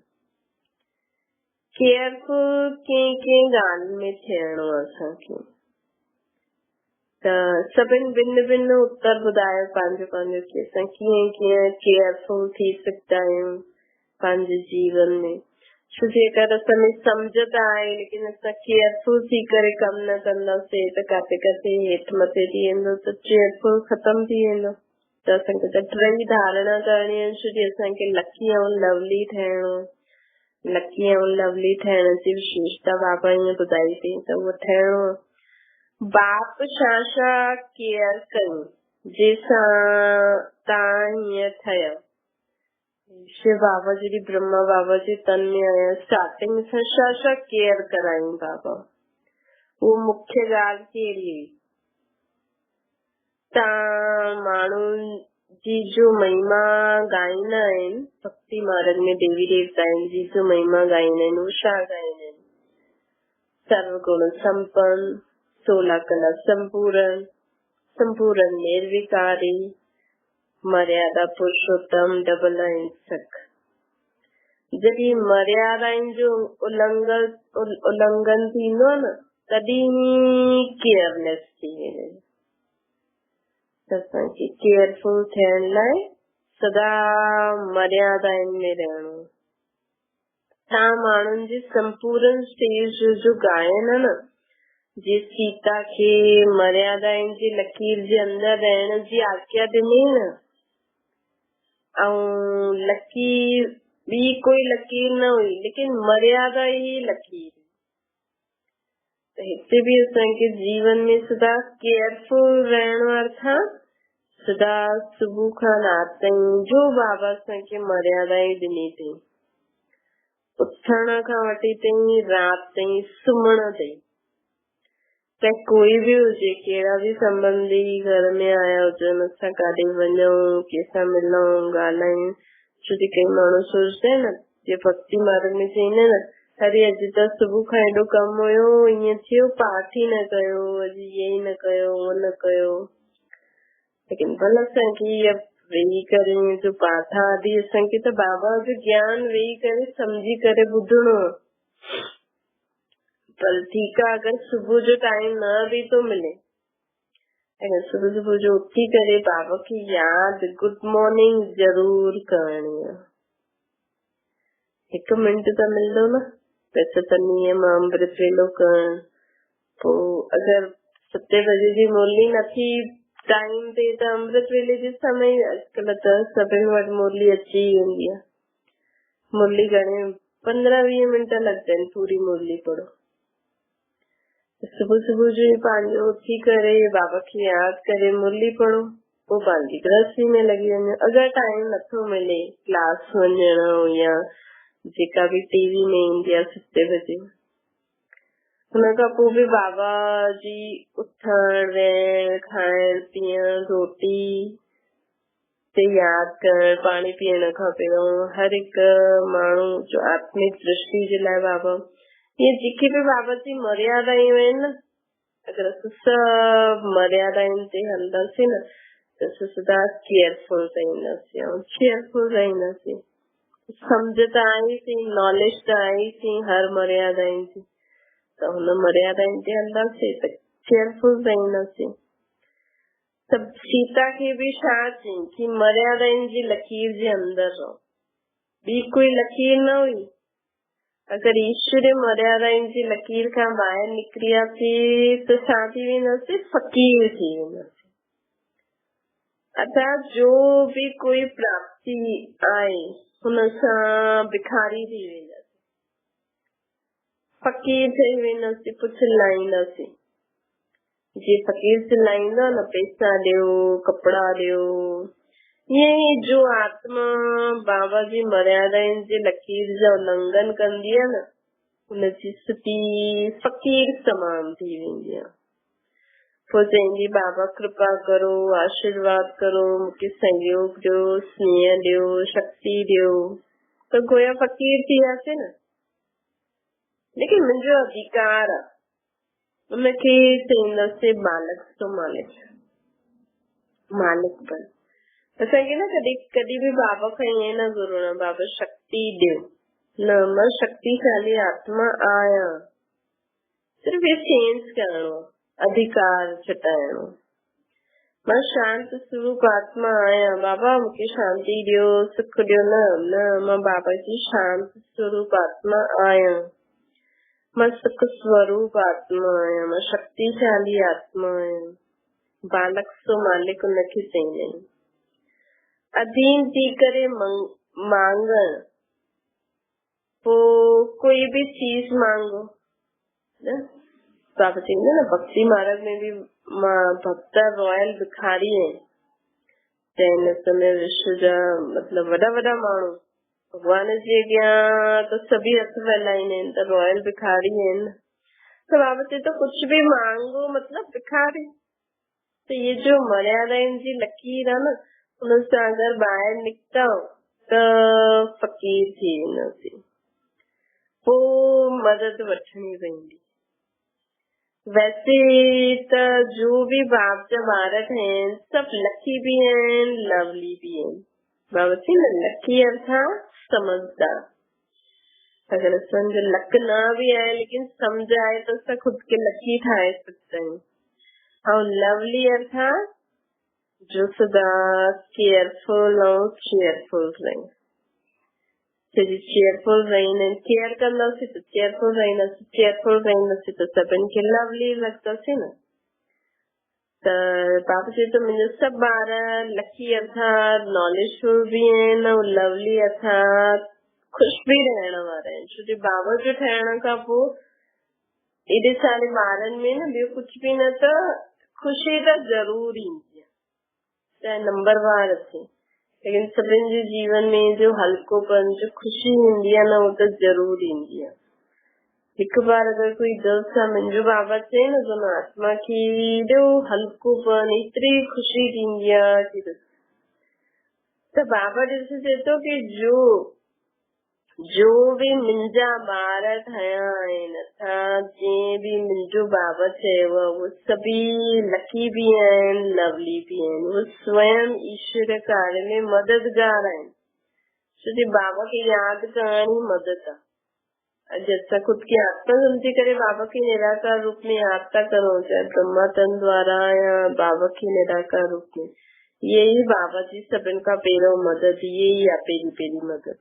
केयरफुल कंहिं ॻाल्हि में थियणो आहे असांखे। त सभिनि भिन्न भिन्न उत्तर ॿुधायो पंहिंजो पंहिंजो कि असां कीअं कीअं केयरफुल थी सघंदा आहियूं पंहिंजे जीवन में। छो जेकर असां में सम्झ त आहे, लेकिन असां केयरफुल थी करे कमु न कंदासीं त काथे काथे हेठि मथे थी वेंदो, त केयरफुल ख़तम थी वेंदो। त असांखे त टई धारणा करणी आहिनि, छो जो असांखे लकी ऐं लवली ठहिणो। लकी ऐं लवली ठहिण जी विशेषता बाबा ईअं ॿुधाई अथई, त उहो ठहिणो। बाप छा छा केयर कयूं जंहिंसां तव्हां हीअं ठहियो। शिव बाबा जॾहिं ब्रह्मा बाबा जे तन में आया, स्टार्टिंग सां छा छा केयर करायूं बाबा, उहो मुख्य ॻाल्हि कहिड़ी हुई। तव्हां माण्हुनि जी जो महिमा ॻाईंदा आहिनि, भक्ति मार्ग में देवी देवताउनि जी जो महिमा ॻाईंदा आहिनि, उहो छा ॻाईंदा आहिनि? सर्वगुण संपन्न, 16 कला संपूर्ण, संपूर्ण निर्विकारी, मर्यादा पुरुषोत्तम, डबल अहिंसक। जॾहिं मर्यादाउनि जो उल्लंघन थींदो न, तॾहिं केयरलेस थी वेंदा। असांखे केयरफुल थियण लाइ सदा मर्यादाउनि में रहणो। तव्हां माण्हुनि जे संपूर्ण स्टेज जो गायन आहे न, जे सीता खे मर्यादाउनि जी लकीर जे अंदर रहण जी आज्ञा ॾिनी न, ऐं लकीर ॿी कोई लकीर न हुई, लेकिन मर्यादा ई लकीर। त हिते बि असांखे जीवन में सदा केयरफुल रहणो आहे। सदा सुबुह खां राति ताईं जो बाबा असांखे मर्यादाऊं ॾिनी अथई, उथण खां वठी ताईं राति ताईं सुम्हण ताईं, चाहे कोई भी हुजे, कहिड़ा भी संबंधी घर में आया हुजनि, असां काॾे वञूं, कंहिंसां मिलूं, ॻाल्हायूं। छो जो कई माण्हू सोचदा आहिनि न, जे भक्ति मार्ग में चईंदा आहिनि, अरे अॼु त सुबुह खां एॾो कमु हुयो, ईअं थियो, पाठ ई न कयो, अॼु ईअं ई न कयो, उहो न कयो। लेकिन भले असांखे वेही करे जो पाठ आदि, असांखे त बाबा जो ज्ञान वेही करे सम्झी करे ॿुधणो। पर ठीकु आहे, अगरि सुबुह जो टाइम न बि थो मिले, अगरि सुबुह सुबुह जो उथी करे बाबा खे यादि गुड मॉर्निंग जरूर करणी आहे। 1 मिंट त मिलंदो न, वैसे त नियम अमृत वेलो करण। पोइ अगरि 7 बजे जी मुरली नथी टाइम ते, त अमृत वेले जे समय अॼुकल्ह त सभिनि वटि मुरली अची वेंदी आहे। मुरली घणे 15-20 मिंट लॻंदा आहिनि, पूरी मुरली पढ़ो। सुबुह सुबुह जो पंहिंजो उथी करे बाबा खे यादि करे मुरली पढ़ो, पोइ पंहिंजी गृहस्थी में लॻी वञो। अगरि टाइम नथो मिले क्लास वञणो या जेका भी टीवी में ईंदी आहे 7 बजे, हुन खां पोइ बि बाबा जी उथण, वेहण, खाइण, पीअण, रोटी ते यादि करण, पाणी पीअण खां पहिरियों हर हिकु माण्हू जो आत्मिक दृष्टि जे लाइ बाबा, ये जेके भी बाबा जी मर्यादाऊं आहिनि न, अगरि असां सभु मर्यादाउनि ते हलंदासीं न, त असां सदा केयरफुल रहंदासीं ऐं चेयरफुल रहंदासीं। सम्झ त आईसीं, नॉलेज त आईसीं हर मर्यादाउनि जी, त हुन मर्यादाउनि ते हलंदासीं त केयरफुल रहंदासीं। त सीता खे बि छा चई कि मर्यादाउनि जी लकीर जे अंदर रहो, ॿी कोई लकीर न हुई। अगर ईश्वरीय मर्यादाउनि जी लकीर खां ॿाहिरि निकिरी वियासीं त छा थी वेंदासीं, फ़क़ीर थी वेंदासीं। अर्थात जो भी कोई प्राप्ति आए हुन सां भिखारी थी वेंदासीं, फ़क़ीर थी वेंदासीं, पोइ चिल्लाईंदासीं। जीअं फ़क़ीर चिल्लाईंदा न, पैसा ॾियो, कपिड़ा ॾियो, ईअं ई जो आत्मा बाबा जी मर्यादाउनि जी लकीर जो उल्लंघन कंदी आहे न, हुनजी स्थिति फ़क़ीर तमाम थी वेंदी आहे। पोइ चईंदी बाबा कृपा करो, आशीर्वाद करो, मूंखे सहयोग ॾियो, स्नेह ॾियो, शक्ति ॾियो, त गोया फ़क़ीर थी वियासीं न। लेकिन मुंहिंजो अधिकार आहे, उनखे चईंदासीं बालक तो मालिक, मालिक बन। असांखे न कॾहिं बि बाबा खां ईअं न घुरणो बाबा शक्ति ॾियो, न मां शक्तिशाली आत्मा आहियां, सिर्फ़ ये चेंज करणो, अधिकार छटाइणो। मां शांत स्वरूप आत्मा आहियां, बाबा मूंखे शांति ॾियो, सुख ॾियो, न मां बाबा जी शांत स्वरूप आत्मा आहियां, मां सुख स्वरूप आत्मा आहियां, मां शक्तिशाली आत्मा आहियां। बालक सो मालिक उनखे चईंदा आहिनि। अधीन थी करे मांगण, पोइ कोई भी चीज मांगो न, बाबा चईंदा न भक्ति मार्ग में भी भक्त रॉयल भिखारी आहिनि। जैन समय विश्व जा मतलब वॾा वॾा माण्हू भगवान जे अॻियां त सभी हथ फैलाईंदा आहिनि, त रॉयल भिखारी आहिनि। त बाबा चए तो कुछ भी मांगो मतलब भिखारी। तो ये जो मर्यादाउनि जी लकीर आहे न, हुन सां अगर ॿाहिरि निकिता त फ़क़ीर थी वेंदासीं, पोइ मदद वठणी पवंदी। वैसे त जो भी बाप जा ॿार आहिनि सब लकी भी आहिनि, लवली भी आहिनि। बाबा चई न लकी अर्थात समझदार। अगर असांजो लक न भी आहे लेकिन समझ आहे त असां खुद के लकी ठाहे सघंदा आहियूं। और लवली अर्थात जो सदा केयरफुल और चेयरफुल रहे। चेयरफुल रहना, केयर कंदासीं त चेयरफुल रहंदासीं, चेयरफुल रहंदासीं त सभिनि खे लवली लॻंदासीं न। त बाबा चए तो मुंहिंजा सभु ॿार लकी अर्थात नॉलेजफुल भी आहिनि ऐं लवली अर्थात ख़ुशि भी रहण वारा आहिनि। छो जो बाबा जो ठहण खां पोइ एॾे सारे ॿारनि में न ॿियो कुझु भी न, त ख़ुशी त ज़रूर ईंदी आहे, चाहे नंबरवार अचे, लेकिन सभिनि जे जीवन में जो हल्कोपन, जो ख़ुशी ईंदी आहे न, उहो त ज़रूर ईंदी आहे। हिकु बार अगर कोई दिल सां मुंहिंजो बाबा चए न त हुन आत्मा खे एॾो हल्कोपन, एतिरी ख़ुशी थींदी आहे कि त बाबा ॾिस चए थो कि जो भी मुंहिंजा ॿार ठहिया आहिनि, अर्थात जीअं भी मुंहिंजो बाबा चयव, उहे सभी लकी भी आहिनि, लवली भी आहिनि। उहे स्वयं ईश्वर कार्य में मददगार आहिनि। छो जो बाबा खे यादि करण ई मदद आहे। अॼु असां खुद खे आत्मा समझी करे बाबा के निराकार रूप में याद था करूं, चाहे ब्रह्मा तन द्वारा या बाबा के निराकार रूप में, यही बाबा जी सभिनि खां पहिरियों मदद, यही आहे पहिरीं मदद।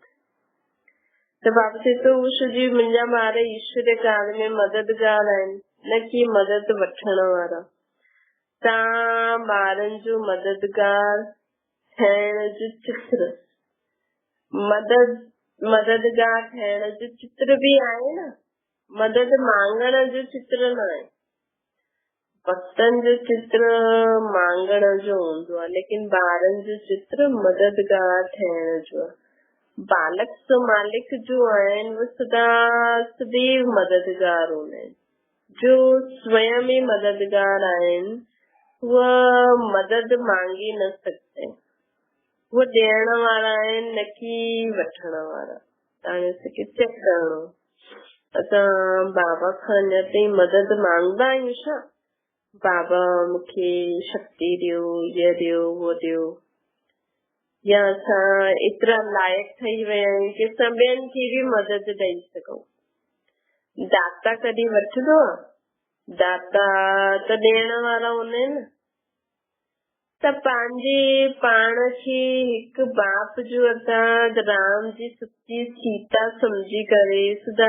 त बाबा चए तो जी मुंहिंजा ॿार ईश्वर काल में मददगार आहिनि, न कि मदद वठण वारा। तव्हां ॿारनि जो मददगार थियण जो चित्र, मददगार थियण जो चित्र भी आहे न, मदद मांगण जो चित्र न आहे। भक्तनि जो चित्र मांगण जो हूंदो आहे, लेकिन ॿारनि जो चित्र मददगार थियण जो आहे। बालक तो मालिक जो आहिनि वो सदा सदैव मददगार हूंदा आहिनि। जो स्वयं ही मददगार आहिनि वह मदद मांगे न सकते, वो ॾियण वारा आहिनि, न कि वठण वारा। तव्हां असांखे चेक करणो, असां बाबा खां अञा ताईं मदद मांगदा आहियूं छा? बाबा मूंखे शक्ति ॾियो, ये ॾियो, वो ॾियो, या असां एतिरा लाइक़ ठही विया आहियूं कि असां ॿियनि खे भी मदद ॾेई सघूं। दाता कॾहिं वठंदो आहे? दाता त ॾियण वारा हूंदा आहिनि। त पंहिंजे पाण खे हिकु बाप जो अर्थात राम जी सच्ची सीता समझी करे सदा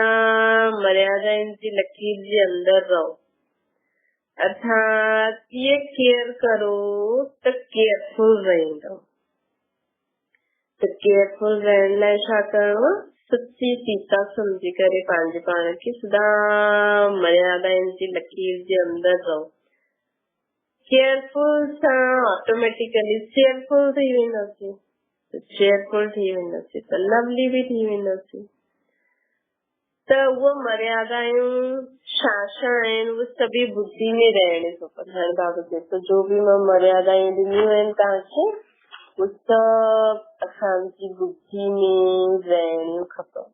मर्यादाउनि जी लकीर जे अंदर रहो, अर्थात ये केयर करो त केयरफुल रहंदो। त केयरफुल रहण लाइ छा करणो? सच्ची सीता समझी करे पंहिंजे पाण खे सदा मर्यादाउनि जी लकीर जे अंदर रहो। केयरफुल सां ऑटोमेटिकली चेयरफुल थी वेंदासीं, चेयरफुल थी वेंदासीं त लवली बि थी वेंदासीं। त उहो मर्यादायूं छा छा आहिनि उहे सभी बुद्धि में रहणी खपनि। हाणे बाबा चए थो जो बि मां मर्यादायूं ॾिनियूं आहिनि तव्हांखे उहे सभु असांजी बुद्धि में रहणियूं खपनि।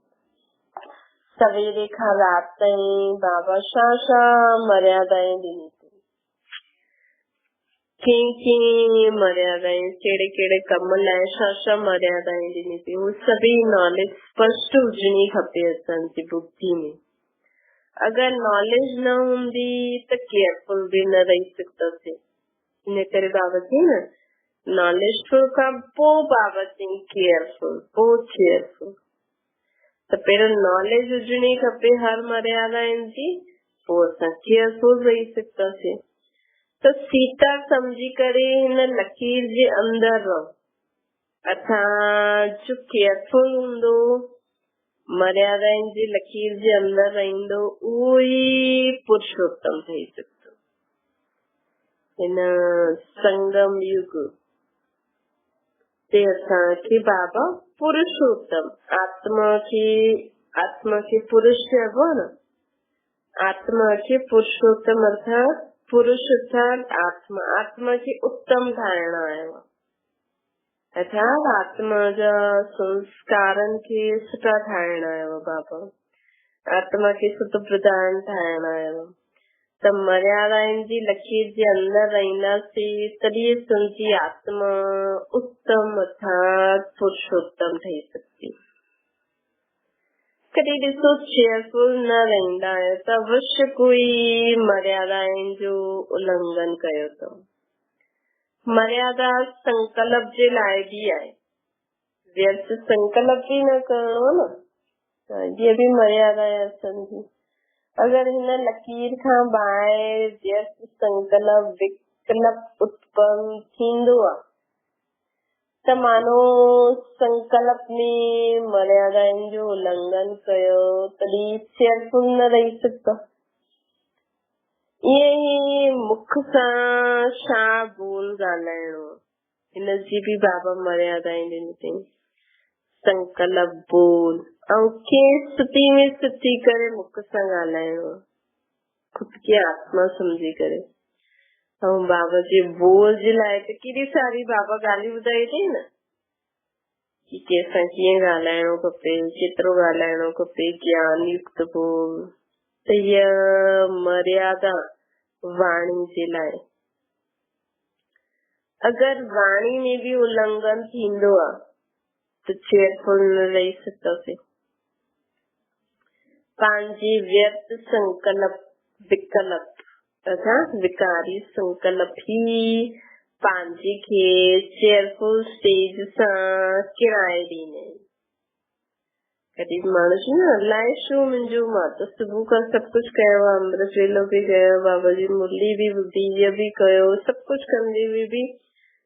सवेरे खां राति ताईं बाबा छा छा मर्यादायूं ॾिनी, कंहिं मर्यादाएं कहिड़े कहिड़े कम लाइ छा छा मर्यादाएं ॾिनी थी, उहे सभी नॉलेज स्पष्ट हुजणी खपे असांजी बुद्धि में। अगरि नॉलेज न हूंदी त केयरफुल बि न रही सघंदासीं। इन करे बाबा चई न नॉलेजफुल खां पोइ बाबा चई केयरफुल, पोइ चेयरफुल। त पहिरियों नॉलेज हुजणी खपे हर मर्यादाउनि जी, पोइ असां केयरफुल रही सघंदासीं। त सीता समझी करे हिन लकीर जे अंदर रहो, अर्थात जो केयरफुल हूंदो मर्यादाउनि जी लकीर जे अंदर रहंदो उहो ई पुरुषोत्तम ठही सघंदो। हिन संगम युग ते असांखे बाबा पुरुषोत्तम आत्मा खे पुरुष चइबो न, आत्मा खे पुरुषोत्तम अर्थात पुरुष अर्थात आत्मा खे उत्तम ठाहिणो आहे, अर्थात आत्मा जा संस्कारनि खे सुठा ठाहिणा आहे बाबा, आत्मा खे सुठ प्रधान ठाहिणो आहे। त मर्यादाउनि जी लकीर जे अंदर रहंदासीं तॾहिं असांजी आत्मा उत्तम अर्थात पुरुषोत्तम ठही सघंदी। कॾहिं ॾिसो चेयरफुल न रहंदा आहियो त अवश्य कोई मर्यादाउनि जो उल्लंघन कयो अथव। मर्यादा संकल्प जे लाइ बि आहे, व्यर्थ संकल्प बि न करणो न, ये बि मर्यादा आहे असांजी। अगरि हिन लकीर खां ॿाहिरि व्यर्थ संकल्प विकल्प उत्पन्न थींदो आहे त मानो संकल्प में मर्यादाउनि जो उल्लंघन कयो तॾहिं चेयरफुल न रही सघंदा। ईअं ई मुख सां छा बोल ॻाल्हाइणो हिनजी बि बाबा मर्यादाऊं ॾिनी अथई। संकल्प बोल ऐं कंहिं स्थिति में स्थिति करे मुख सां ॻाल्हाइणो, खुद खे आत्मा समझी करे। ऐं बाबा जे बोल जे लाइ त केॾी सारी बाबा ॻाल्हियूं ॿुधाई अथई न कि कंहिंसां कीअं ॻाल्हाइणो खपे, केतिरो ॻाल्हाइणो खपे, ज्ञान युक्त बोल। त इहा मर्यादा वाणी जे लाइ। अगरि वाणी में बि उल्लंघन थींदो आहे त चेयरफुल न रही सघंदासीं। पंहिंजे व्यर्थ संकल्प विकल्प अर्थात विकारी संकल्प ही पंहिंजे खे चेयरफुल स्टेज सां किराए ॾींदा आहिनि। कॾहिं माण्हू चए न अलाए छो मुंहिंजो मां त सुबुह खां सभु कुझु कयो आहे, अमृत वेलो बि कयो, बाबा जी मुरली बि ॿुधी, इहो बि कयो, सभु कुझु कंदे हुए बि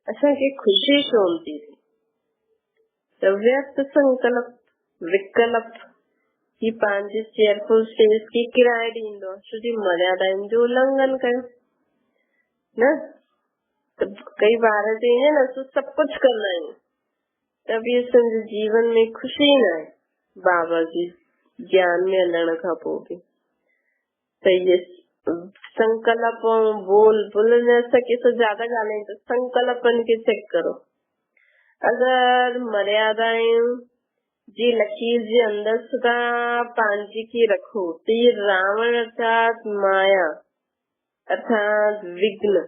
असांखे ख़ुशी छो थी थिए? त व्यर्थ संकल्प विकल्प ही पंहिंजे चेयरफुल स्टेज खे किराए ॾींदो आहे, छो जी मर्यादाउनि जो उल्लंघन कयो न। त कई बार चईंदा न असां सभु कुझु कंदा आहियूं त बि असांजे जीवन में ख़ुशी न आहे बाबा जी ज्ञान में हलण खां पोइ बि। त इहे संकल्प बोल बोलने सके तो ज्यादा ॻाल्हायूं त संकल्पनि खे चेक करो। अगरि मर्यादाऊं जी लकीर जे अंदर सदा पंहिंजी खे रखो त ये रावण अर्थात माया अर्थात विघ्न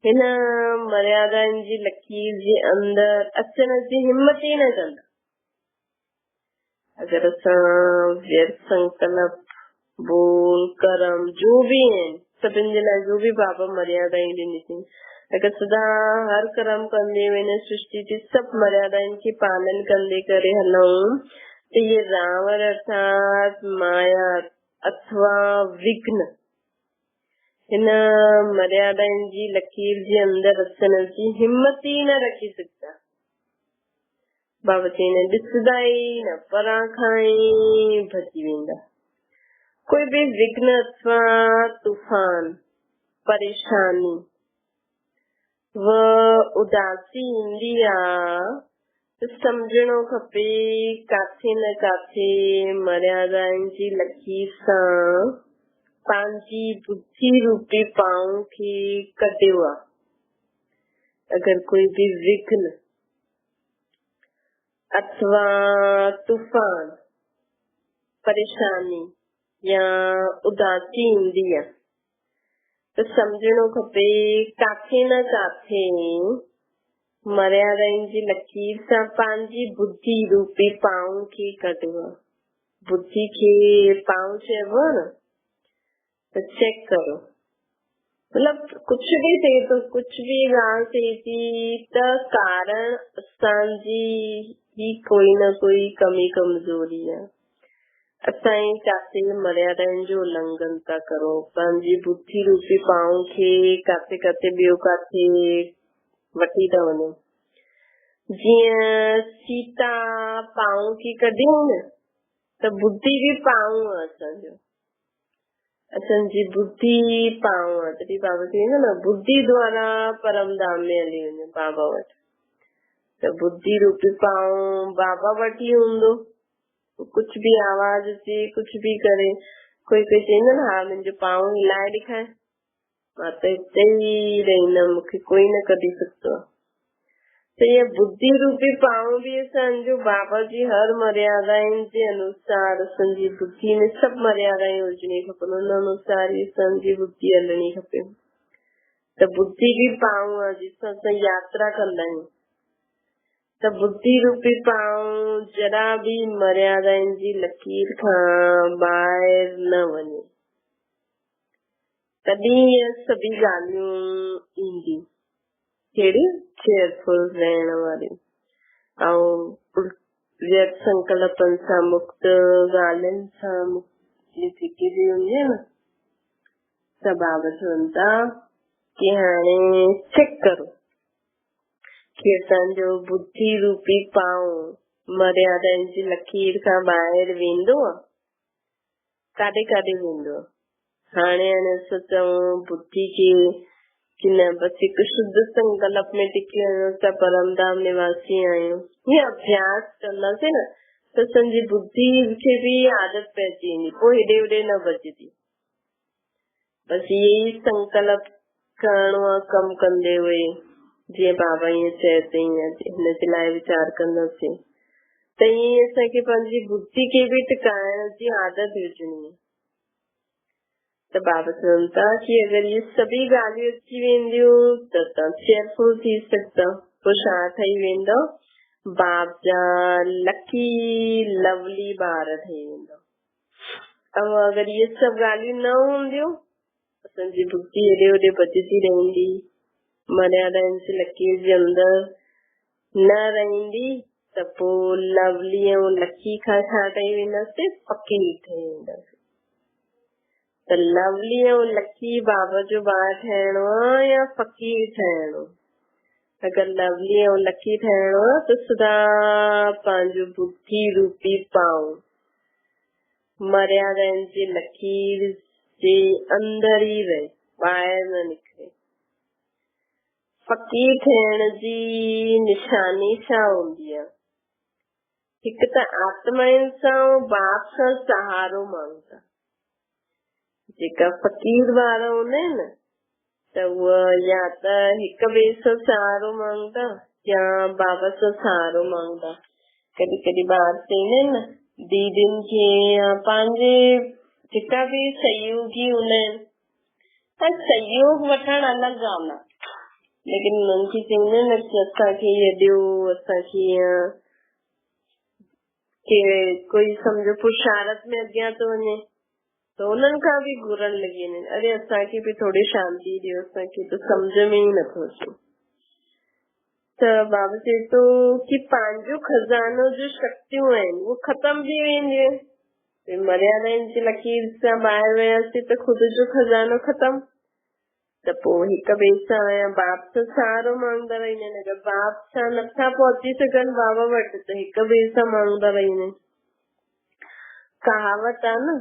हिन मर्यादाउनि जी लकीर जे अंदर अचण जी हिम्मत ई न कंदा। अगरि असां व्यर्थ संकल्प बोल कर्म जो भी आहिनि सभिनि जे लाइ जो बि बाबा मर्यादाऊं ॾिनी अथई। अगरि सदा हर कर्म कंदे वेंदे सृष्टि जी सभु मर्यादाउनि खे पालन कंदे करे हलूं त ये रावण अर्थात माया अथवा विघ्न हिन मर्यादाउनि जी लकीर जे अंदरि अचण जी हिम्मत ई न रखी सघंदा। बाबा चईं ॾिसंदा ई न, परां खां ई भॼी वेंदा। कोई भी विघ्न अथवा तूफान परेशानी व उदासी ईंदी आहे त सम्झणो खपे काथे न काथे मर्यादाउनि जी लकीर सां पंहिंजी बुद्धि रूपी पांव खे कढियो आहे। अगर कोई भी विघ्न अथवा तूफान परेशानी या उदासी ईंदी आहे त सम्झणो खपे काथे न काथे मर्यादाउनि जी लकीर सां पंहिंजी बुद्धि रूपी पांव खे कढियो आहे। बुद्धि खे पांव चइबो आहे न, त चेक करो, मतलब कुछ भी थिए तो कुछ भी ॻाल्हि थिए थी त कारण असांजी ही कोई न कोई कमी कमजोरी आहे। असां काथे मर्यादाउनि जो उल्लंघन था करो, पंहिंजी बुद्धि रूपी पांव खे काथे काथे ॿियो काथे वठी था वञो। जीअं सीता पांव खे कढियऊं न त बुद्धि बि पांव आहे असांजो, असांजी बुद्धि पांव आहे। तॾहिं बाबा चवंदा न बुद्धि द्वारा परम धाम में हली वञो बाबा वटि। त बुद्धि रूपी पांव बाबा वटि ई हूंदो। कुछ भी आवाज अचे, कुछ भी करे, कोई कोई चवंदो न हा मुंहिंजो पांव हिलाए ॾेखारे, मां त हिते ई रहंदमि, मूंखे कोई न कढी सघंदो। त इहा बुद्धि रूपी पांव बि असांजो बाबा जी हर मर्यादाउनि जे अनुसार असांजी बुद्धि में सभु मर्यादाऊं हुजणी खपनि, उन अनुसार ई असांजी बुद्धि हलणी खपे। त बुद्धि बि पांव आहे जिसां असां यात्रा कंदा आहियूं। त बुद्धि रूपी पांव जरा भी मर्यादाउनि जी लकीर खां ॿाहिरि न वञे, तॾहिं इहे सभी ॻाल्हियूं ईंदियूं। कहिड़ियूं? चेयरफुल रहण वारियूं ऐं व्यर्थ संकल्पनि सां मुक्त, ॻाल्हियुनि सां मुक्त जेकी बि हूंदी आहे न, त बाबा चवनि था कि हाणे चेक करो कि असांजो बुद्धि रूपी पांव मर्यादाउनि जी लकीर खां ॿाहिरि वेंदो आहे, काॾे काॾे वेंदो आहे। हाणे असां चऊं बुद्धि खे कि न बसि हिकु शुद्ध संकल्प में टिकी वञो त परम धाम निवासी आहियूं, हीअं अभ्यास कंदासीं न त असांजी बुद्धि खे बि आदत पइजी वेंदी, पोइ हेॾे होॾे न भॼंदी। बसि इहे ई संकल्प करणो आहे कमु कंदे हुए, जीअं बाबा ईअं चए अथई, हिन जे लाइ वीचार कंदासीं त ईअं असांखे पंहिंजी बुद्धि खे बि टिकाइण जी आदत विझणी आहे। त बाबा चवनि था कि अगरि इहे सभी ॻाल्हियूं अची वेंदियूं त तव्हां चेयरफुल थी सघंदा, पोइ छा ठही वेंदो? बाप जा लकी लवली ॿार ठही वेंदो। ऐं अगरि इहे सभु ॻाल्हियूं न हूंदियूं, असांजी बुद्धि हेॾे होॾे भॼंदी रहंदी, मर्यादाउनि जी लकीर जे अंदरि न रहंदी, त पोइ लवली ऐं लकी खां छा ठही वेंदासीं? फ़कीर ठही वेंदासीं। त लवली ऐं लकी बाबा जो ॿार ठहिणो आहे या फ़कीर ठहिणो? अगरि लवली ऐं लकी ठहिणो आहे त सदा पंहिंजो बुद्धि रूपी पांव मर्यादाउनि जी लकीर जे अंदरि ई रहे, ॿाहिरि न निकिरे। फ़कीर थियण जी निशानी छा हूंदी आहे? हिकु त आत्माउनि सां बाप सां सहारो मांगता। जेका फ़कीर वारा हूंदा आहिनि न त उहा या त हिक ॿिए सां सहारो मांगता या बाबा सां सहारो मांगता। कॾहिं कॾहिं ॿार चवंदा आहिनि न दीदियुनि खे या पंहिंजे जेका बि सहयोगी हूंदा आहिनि, त सहयोग वठणु अलॻि ॻाल्हि आहे, लेकिन उन्हनि खे चवंदा आहिनि न कि असांखे इहो ॾियो, असांखे कि कोई सम्झो पुरुषारत में अॻियां थो वञे तो उन्हनि खां बि घुरण लॻी वञनि, अरे असांखे बि थोरी शांती ॾियो, असांखे त सम्झ में ई नथो अचे। त बाबा चए थो कि पंहिंजो खज़ानो जो शक्तियूं आहिनि उहे ख़तम थी वेंदियूं आहिनि। मर्यादाउनि जी लकीर सां ॿाहिरि वियासीं त ख़ुदि जो खज़ानो ख़तम, त पोइ हिक ॿिए सां या बाप सां सहारो मांगंदा रहंदा आहिनि। अगरि बाप सां नथा पहुची सघनि बाबा वटि त हिक ॿिए सां मांगंदा रहंदा आहिनि। कहावत आहे न,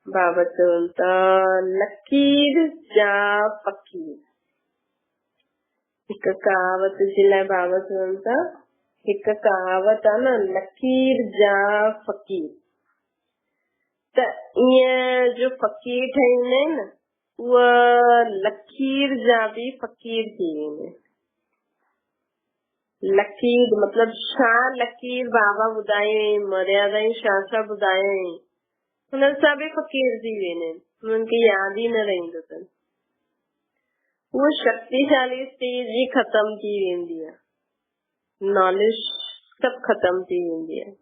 बाबा चवनि था लकीर जा फ़कीर। हिक कहावत जे लाइ बाबा चवनि था, हिक कहावत आहे न लकीर जा फ़कीर। त ईअं जो फ़कीर ठहींदा आहिनि न उहा लकीर जा बि फ़कीर थी वेंदा आहिनि। लकीर मतलब छा लकीर बाबा ॿुधायई, मर्यादाऊं छा छा ॿुधायई, हुननि सां बि फ़कीर थी वेंदा आहिनि, हुननि खे यादि ई न रहंदो अथनि। उहा शक्तिशाली स्टेज ही ख़तम थी वेंदी आहे, नॉलेज सभु ख़तम थी वेंदी आहे।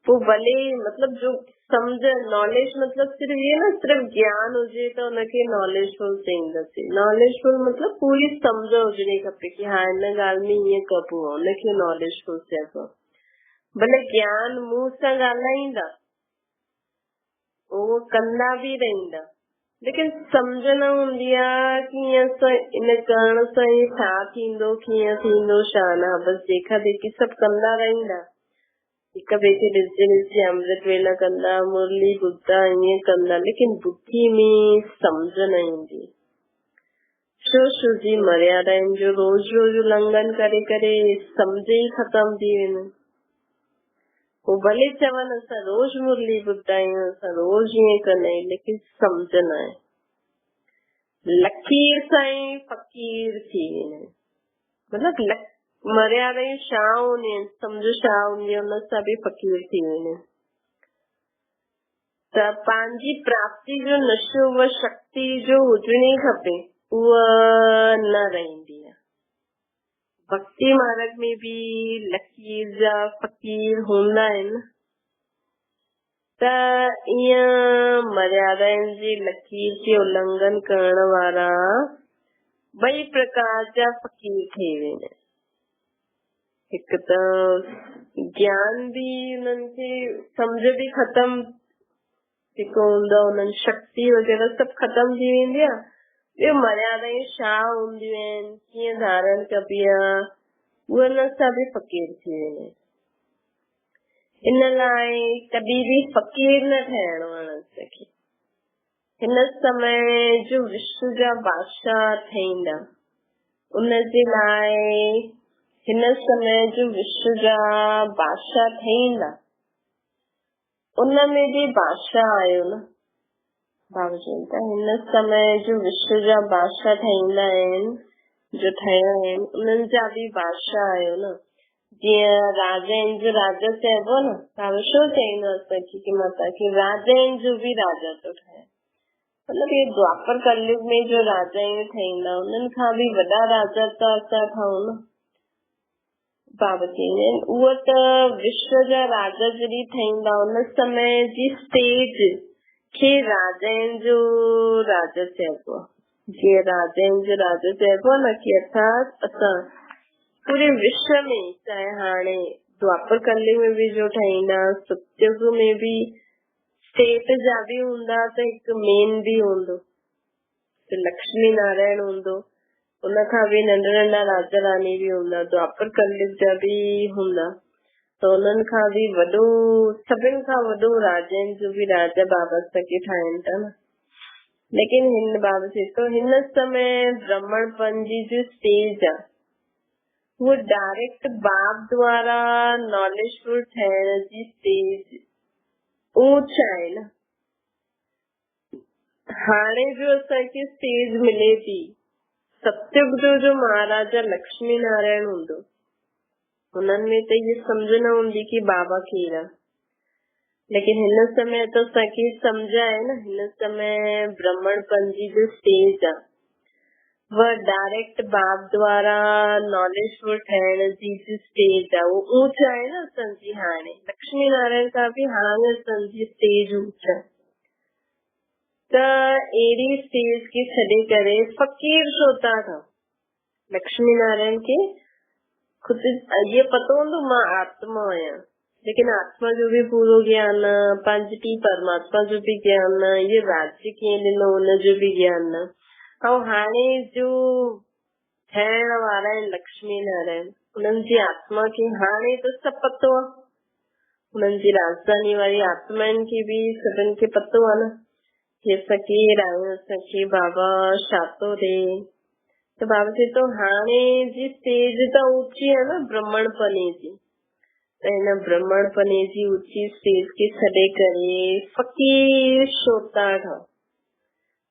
पोइ भले मतलब जो सम्झ, नॉलेज मतलब सिर्फ ये न सिर्फ ज्ञान हुजे त हुनखे नॉलेजफुल चईंदासीं। नॉलेजफुल मतलब पूरी सम्झ हुजणी खपे कि हा हिन ॻाल्हि में ईअं कबो आहे, हुनखे नॉलेजफुल चइबो। भले ज्ञान मुंहं सां ॻाल्हाईंदा, उहो कंदा बि रहंदा, लेकिन सम्झ न हूंदी आहे कि असां इन करण सां छा थींदो, कीअं थींदो, छा न। बसि देखा देखी सभु कंदा रहंदा, हिक ॿिए खे ॾिसजे ॾिसजे अमृत वेला कंदा, मुरली ॿुधदा, ईअं कंदा, लेकिन बुद्धि में सम्झ न ईंदी। छो जी मर्यादाउनि जो रोज़ रोज़ उल्लंघन करे करे सम्झ ई ख़तम थी वेंदी। पोइ भले चवनि असां रोज़ मुरली ॿुधदा आहियूं, असां रोज़ ईअं कंदा आहियूं, लेकिन सम्झ न आहे। लकीर सां ई फ़कीर थी वेंदा आहिनि, मतलब मर्यादाऊं छा हूंदियूं आहिनि, सम्झ छा हूंदी आहे, हुन सां बि फ़कीर थी वेंदा आहिनि। त पंहिंजी प्राप्ति जो नशो उहा शक्ति जो हुजणी खपे, उहा न रहंदी आहे। भक्ति मार्ग में भी लकीर जा फ़कीर हूंदा आहिनि, त ईअं मर्यादाउनि जी लकीर के उल्लंघन करण वारा ॿई प्रकार जा फ़कीर थी वेंदा आहिनि। हिकु त ज्ञान भी उन्हनि खे सम्झ भी ख़तम जेको हूंदो, उन्हनि शक्ति वग़ैरह सभु ख़तम थी वेंदी आहे। ॿियो मर्यादाऊं छा हूंदियूं आहिनि, कीअं धारण कबी आहे, उहे हुन सां बि फ़कीर थी वेंदा आहिनि। इन लाइ कॾहिं बि फ़कीर न ठहिणो आहे असांखे। हिन समय जो विश्व जा बादशाह ठहींदा, उनजे लाइ हिन समय जो विश्व जा बादशाह ठहींदा, उनमें भी बादशाह आयो न। बाबा चवनि था हिन समय जो विश्व जा बादशाह ठहींदा आहिनि, जो ठहिया आहिनि, उन्हनि जा बि बादशाह आयो न। जीअं राजाउनि जो राजा चइबो न, बाबा छो चईंदो असांखे कि मां तव्हांखे राजाउनि जो बि राजा थो ठाहियां। मतलब ये द्वापर कलयुग में जो राजाऊं ठहींदा, उन्हनि खां बि वॾा राजा त असां ठहूं न। बाबा चईंदा आहिनि उहो त विश्व जा राजा जॾहिं ठहींदा, उन समय जी स्टेज खे राजाउनि जो राजा चइबो आहे। जीअं राजाउनि जो राजा चइबो आहे न, कि अर्थात असां पूरे विश्व में, चाहे हाणे द्वापर कलयुग में भी जो ठहींदा, सतयुग में भी स्टेट जा बि हूंदा, त हिकु मेन भी हूंदो, लक्ष्मी नारायण हूंदो, उनखां बि नंढा नंढा राजा रानी भी हूंदा, द्वापर कलयुग जा भी हूंदा, त उन्हनि खां बि वॾो, सभिनि खां वॾो राजाउनि जो भी राजा बाबा असांखे ठाहिनि था न। लेकिन हिन बाबा चए थो हिन समय ब्राह्मणपन जी जो स्टेज आहे, वो डायरेक्ट बाप द्वारा नॉलेजफुल ठहिण जी स्टेज ऊंच आहे न। हाणे जो असांखे स्टेज मिले थी, सतयुग जो महाराजा लक्ष्मी नारायण हूंदो, हुननि में त ये सम्झ न हूंदी कि बाबा केरु आहे। लेकिन हिन समय तो असांखे सम्झ आहे न, हिन समय ब्राह्मणपन जी जो स्टेज आहे, वह डायरेक्ट बाप द्वारा नॉलेजफुल ठहिण जी जो स्टेज आहे, वो ऊंच आहे न असांजी। हाणे लक्ष्मी नारायण खां बि हाणे असांजी स्टेज ऊंच आहे। त एड़ी स्टेज की छॾे करे फ़कीर सोता था। लक्ष्मी नारायण के खुद ये पतो हूंदो मां आत्मा आहियां, लेकिन आत्मा जो भी पूरो ज्ञान, पंहिंजी परमात्मा जो भी ज्ञान, ये राज्य कीअं ॾिनो उन जो भी ज्ञान। ऐं हाणे जो ठहण वारा आहिनि लक्ष्मी नारायण, उन्हनि जी आत्मा खे हाणे त सभु पतो आहे। उन्हनि जी राजधानी वारी आत्माउनि खे भी सभिनि खे पतो आहे न कि फ़कीर आहियूं, असांखे बाबा छा थो ॾे। त बाबा चए थो हाणे जी स्टेज त ऊंची आहे न ब्रह्मणपने जी, त हिन ब्रह्मणपने जी ऊंची स्टेज खे छॾे करे फ़कीर श्रोता ठहो।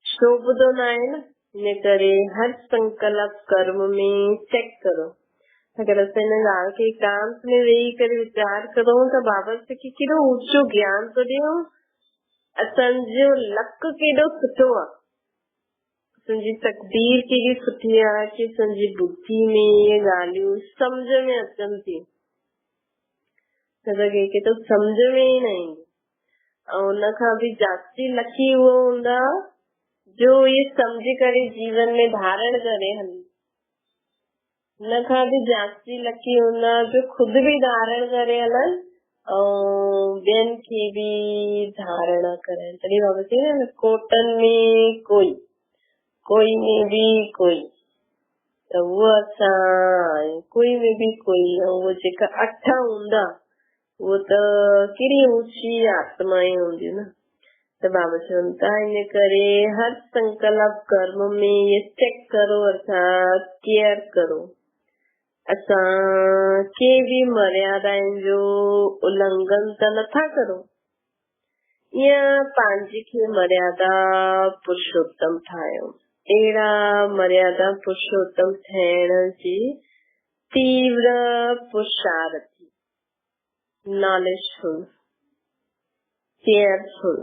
शोभदो न आहे न, इन करे हर संकल्प कर्म में चेक करो। अगर असां हिन ॻाल्हि खे एकांत में वेही करे वीचार करूं त बाबा खे केॾो ऊंचो ज्ञान थो ॾियूं। असांजो लक केॾो सुठो आहे, असांजी तकदीर केॾी सुठी आहे कि असांजी बुद्धि में इहे ॻाल्हियूं सम्झ में अचनि थियूं। कंहिंखे त सम्झ में ई न ईंदी। ऐं उन खां बि जास्ती लकी उहो हूंदा जो ये सम्झी करे जीवन में धारण करे हली। उन खां बि जास्ती लकी हूंदा जो खुद भी धारण करे हलनि ऐं ॿियनि खे भी धारण करनि। तॾहिं बाबा चई न कोटनि में कोई, कोई में भी कोई, त उहो असां आहियूं, कोई में भी कोई। ऐं उहो जेका 8 हूंदा उहो त कहिड़ी ऊंची आत्माएं हूंदियूं न। त बाबा चवनि था इन करे हर संकल्प कर्म में ये चेक करो, अर्थात केयर करो असां के भी मर्यादाउनि जो उल्लंघन त नथा करो, या पंहिंजी खे मर्यादा पुरुषोत्तम ठाहियो। अहिड़ा मर्यादा पुरुषोत्तम ठहण जी तीव्र पुरुषार्थी, नॉलेजफुल, केयरफुल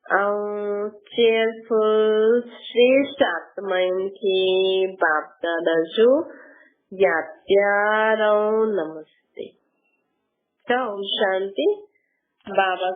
ऐं चेयरफुल श्रेष्ठ आत्माउनि खे बाप दादा जो याद प्यार ऐं नमस्ते। ओम शांति। बाबा